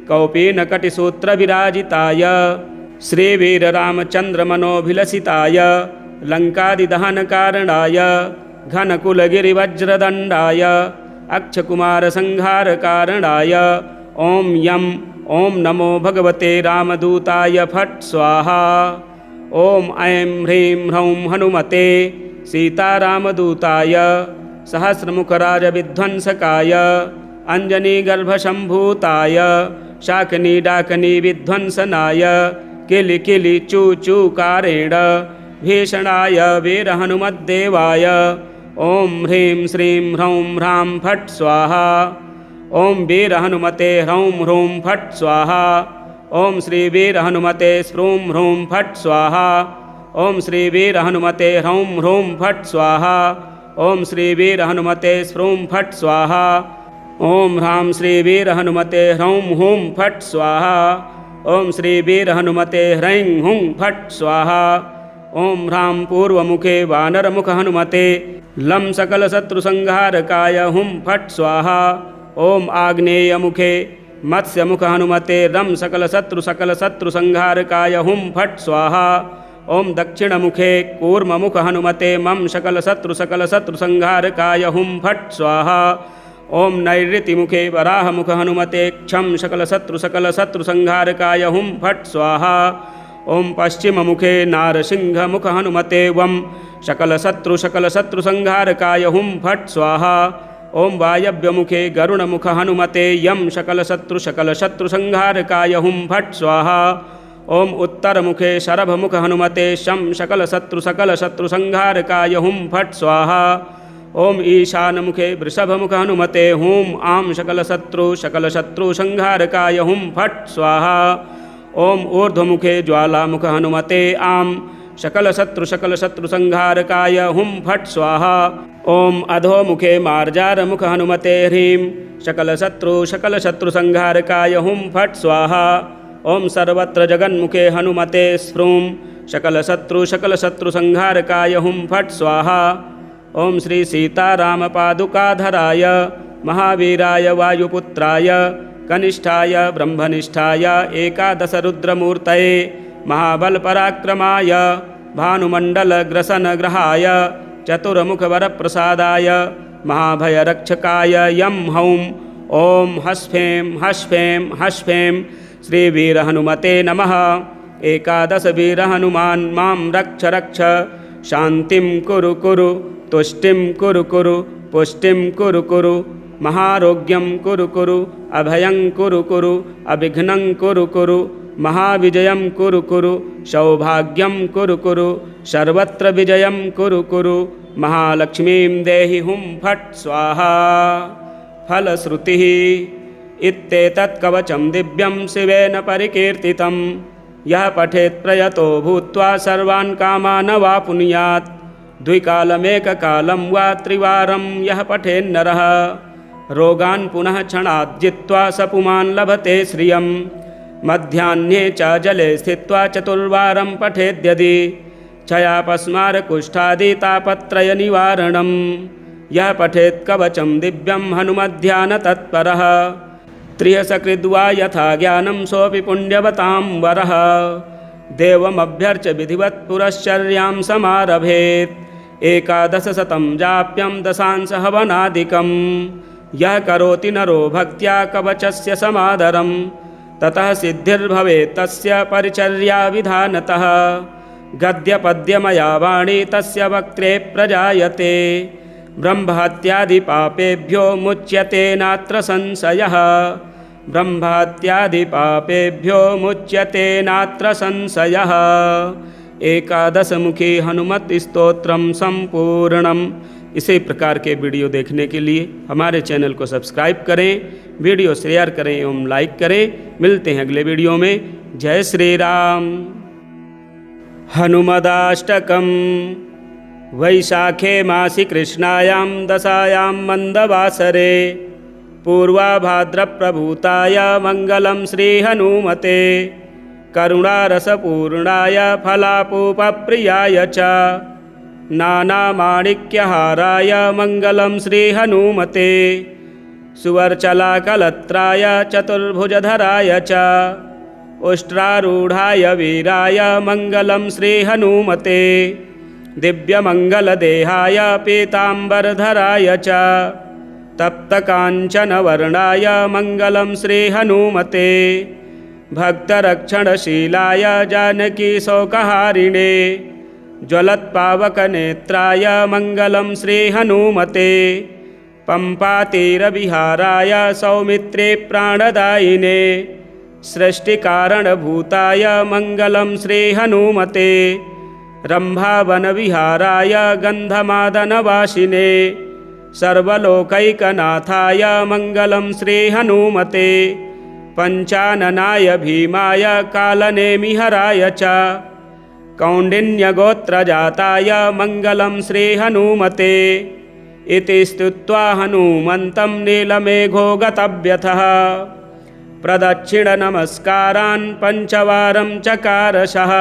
कौपीनकटिसूत्रविराजिताय श्रीवीररामचन्द्रमनोभिलसिताय लङ्कादिदहनकारणाय घनकुलगिरिवज्रदण्डाय अक्षकुमारसंहारकारणाय ॐ यं ॐ नमो भगवते रामदूताय फट् स्वाहा। ॐ ऐं ह्रीं ह्रौं हनुमते सीतारामदूताय सहस्रमुखराजविध्वंसकाय अञ्जनीगर्भशम्भूताय शाकिनीडाकिनीविध्वंसनाय किलिकिलिचूचूकारेण भीषणाय वीरहनुमद्देवाय ॐ ह्रीं श्रीं ह्रौं ह्रां फट् स्वाहा। ॐ वीरहनुमते ह्रौं ह्रूं फट् स्वाहा। ॐ श्रीवीरहनुमते स्फ्रूं ह्रूं फट् स्वाहा। ॐ श्रीवीरहनुमते ह्रौं ह्रूं फट् स्वाहा। ॐ श्रीवीरहनुमते स्फ्रूं फट् स्वाहा। ॐ ह्रां श्रीवीरहनुमते ह्रौं हूं फट् स्वाहा। ॐ श्रीवीरहनुमते ह्रैं हुं फट् स्वाहा। ॐ ह्रां पूर्वमुखे वानरमुखहनुमते लं सकलशत्रुसंहारकाय हुं फट् स्वाहा। ॐ आग्नेयमुखे मत्स्यमुखहनुमते रं सकलशत्रुसंहारकाय हुं फट् स्वाहा। ॐ दक्षिणमुखे कूर्ममुखहनुमते मं सकलशत्रुसंहारकाय हुं फट् स्वाहा। ॐ नैऋतिमुखे वराहमुखहनुमते क्षं सकलशत्रुसंहारकाय हुं फट् स्वाहा। ॐ पश्चिममुखे नारसिंहमुखहनुमते वं सकलशत्रुसंहारकाय हुं फट् स्वाहा। ॐ वायव्यमुखे गरुडमुखहनुमते यं सकलशत्रुसंहारकाय हुं फट् स्वाहा। ॐ उत्तरमुखे शरभमुखहनुमते शं सकलशत्रुसंहारकाय हुं फट् स्वाहा। ॐ ईशानमुखे वृषभमुखहनुमते हूं आं सकलशत्रुसंहारकाय हुं फट् स्वाहा। ॐ ऊर्ध्वमुखे ज्वालामुखहनुमते आं सकलशत्रुसंहारकाय हुं फट् स्वाहा। ॐ अधोमुखे मार्जारमुखहनुमते ह्रीं सकलशत्रुसंहारकाय हुं फट् स्वाहा। ॐ सर्वत्र जगन्मुखे हनुमते स्फ्रूं सकलशत्रुसंहारकाय हुं फट् स्वाहा। ॐ श्री सीतारामपादुकाधराय महावीराय वायुपुत्राय कनिष्ठाय ब्रह्मनिष्ठाय एकादशरुद्रमूर्तये महाबलपराक्रमाय भानुमण्डलग्रसनग्रहाय चतुर्मुखवरप्रसादाय महाभयरक्षकाय यं हौं ॐ हस्फें हस्फें हस्फें श्रीवीरहनुमते नमः। एकादशवीरहनुमान् मां रक्ष रक्ष शान्तिं कुरु कुरु तुष्टिं कुरु कुरु पुष्टिं कुरु कुरु महारोग्यं कुरु कुरु अभयं कुरु कुरु अविघ्नं कुरु कुरु महाविजयं कुरु कुरु सौभाग्यं कुरु कुरु सर्वत्र विजयं कुरु कुरु महालक्ष्मीं देहि हुं फट् स्वाहा। फलश्रुतिः इत्येतत् कवचं दिव्यं शिवेन परिकीर्तितं यः पठेत् प्रयतो भूत्वा सर्वान् कामान् वाप्नुयात्। द्विकालमेककालं वा त्रिवारं यः पठेन्नरः रोगान् पुनः क्षणात् जित्वा स पुमान् लभते श्रियं। मध्याह्ने च जले स्थित्वा चतुर्वारं पठेद्यदि क्षयापस्मारकुष्ठादितापत्रयनिवारणं। यः पठेत् कवचं दिव्यं हनुमध्यानतत्परः त्रियसकृद्वा यथा ज्ञानं सोऽपि पुण्यवतां वरः। देवमभ्यर्च्य विधिवत् पुरश्चर्यां समारभेत् एकादशशतं जाप्यं दशांशहवनादिकं। यः करोति नरो भक्त्या कवचस्य समादरं ततः सिद्धिर्भवेत् तस्य परिचर्याविधानतः। गद्यपद्यमया वाणी तस्य वक्त्रे प्रजायते ब्रह्महत्यादिपापेभ्यो मुच्यते नात्र संशयः। ब्रह्महत्यादिपापेभ्यो मुच्यते नात्र संशयः। एकादशमुखी हनुमत स्तोत्रम संपूर्णम। इसी प्रकार के वीडियो देखने के लिए हमारे चैनल को सब्सक्राइब करें, वीडियो शेयर करें एवं लाइक करें। मिलते हैं अगले वीडियो में। जय श्री राम। हनुमदाष्टकम्। वैशाखे मासि कृष्णायां दशायां मन्दवासरे पूर्वाभाद्रप्रभूताय मङ्गलं श्रीहनुमते करुणारसपूर्णाय फलापूपप्रियाय च नानामाणिक्यहाराय मङ्गलं श्रीहनुमते सुवर्चलाकलत्राय चतुर्भुजधराय च उष्ट्रारूढाय वीराय मङ्गलं श्रीहनुमते दिव्यमङ्गलदेहाय पीताम्बरधराय च तप्तकाञ्चनवर्णाय मङ्गलं श्रीहनुमते भक्तरक्षणशीलाय जानकीशोकहारिणे ज्वलत्पावकनेत्राय मङ्गलं श्रीहनुमते पम्पातीरविहाराय सौमित्रे प्राणदायिने सृष्टिकारणभूताय मङ्गलं श्रीहनुमते रम्भावनविहाराय गन्धमादनवासिने सर्वलोकैकनाथाय मङ्गलं श्रीहनुमते पञ्चाननाय भीमाय कालनेमिहराय च कौण्डिन्यगोत्रजाताय मङ्गलं श्रीहनुमते इति स्तुत्वा हनुमन्तं नीलमेघो गतव्यथः प्रदक्षिणनमस्कारान् पञ्चवारं चकारशः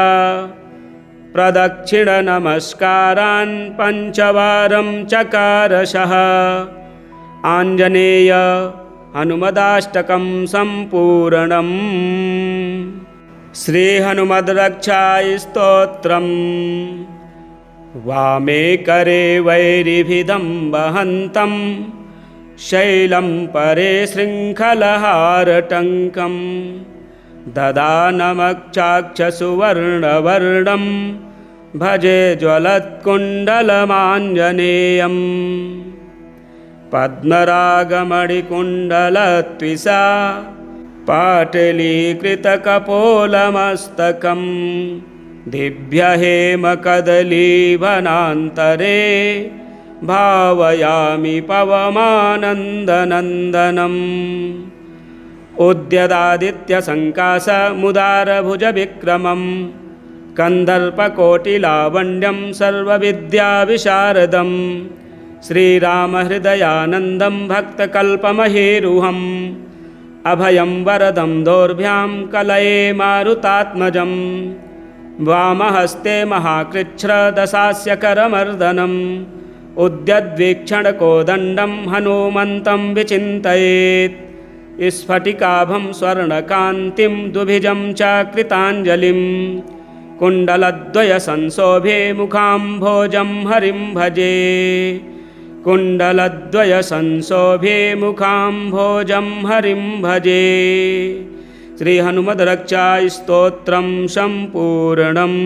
प्रदक्षिणनमस्कारान् पञ्चवारं चकारशः आञ्जनेय हनुमदाष्टकं सम्पूर्णम् श्रीहनुमद्रक्षास्तोत्रम् वामे करे वैरिभिदं वहन्तं शैलं परे शृङ्खलहारटङ्कं ददानमक्षाक्षसुवर्णवर्णं भजे ज्वलत्कुण्डलमाञ्जनेयम् पद्मरागमणिकुण्डलत्विषा पाटलीकृतकपोलमस्तकम् दिव्यहेमकदलीवनान्तरे भावयामि पवमानन्दनन्दनम् उद्यदादित्यसङ्काशमुदारभुजविक्रमं कन्दर्पकोटिलावण्यं सर्वविद्याविशारदं श्रीरामहृदयानन्दं भक्तकल्पमहेरुहम् अभयं वरदं दोर्भ्यां कलये मारुतात्मजं वामहस्ते महाकृच्छ्रदशास्य करमर्दनम् उद्यद्वीक्षणकोदण्डं हनुमन्तं विचिन्तयेत् स्फटिकाभं स्वर्णकान्तिं दुभिजं च कृताञ्जलिं कुण्डलद्वयसंशोभे मुखाम्भोजं हरिं भजे कुण्डलद्वयसंशोभे मुखाम्भोजं हरिं भजे श्रीहनुमद्रक्षास्तोत्रं सम्पूर्णम्।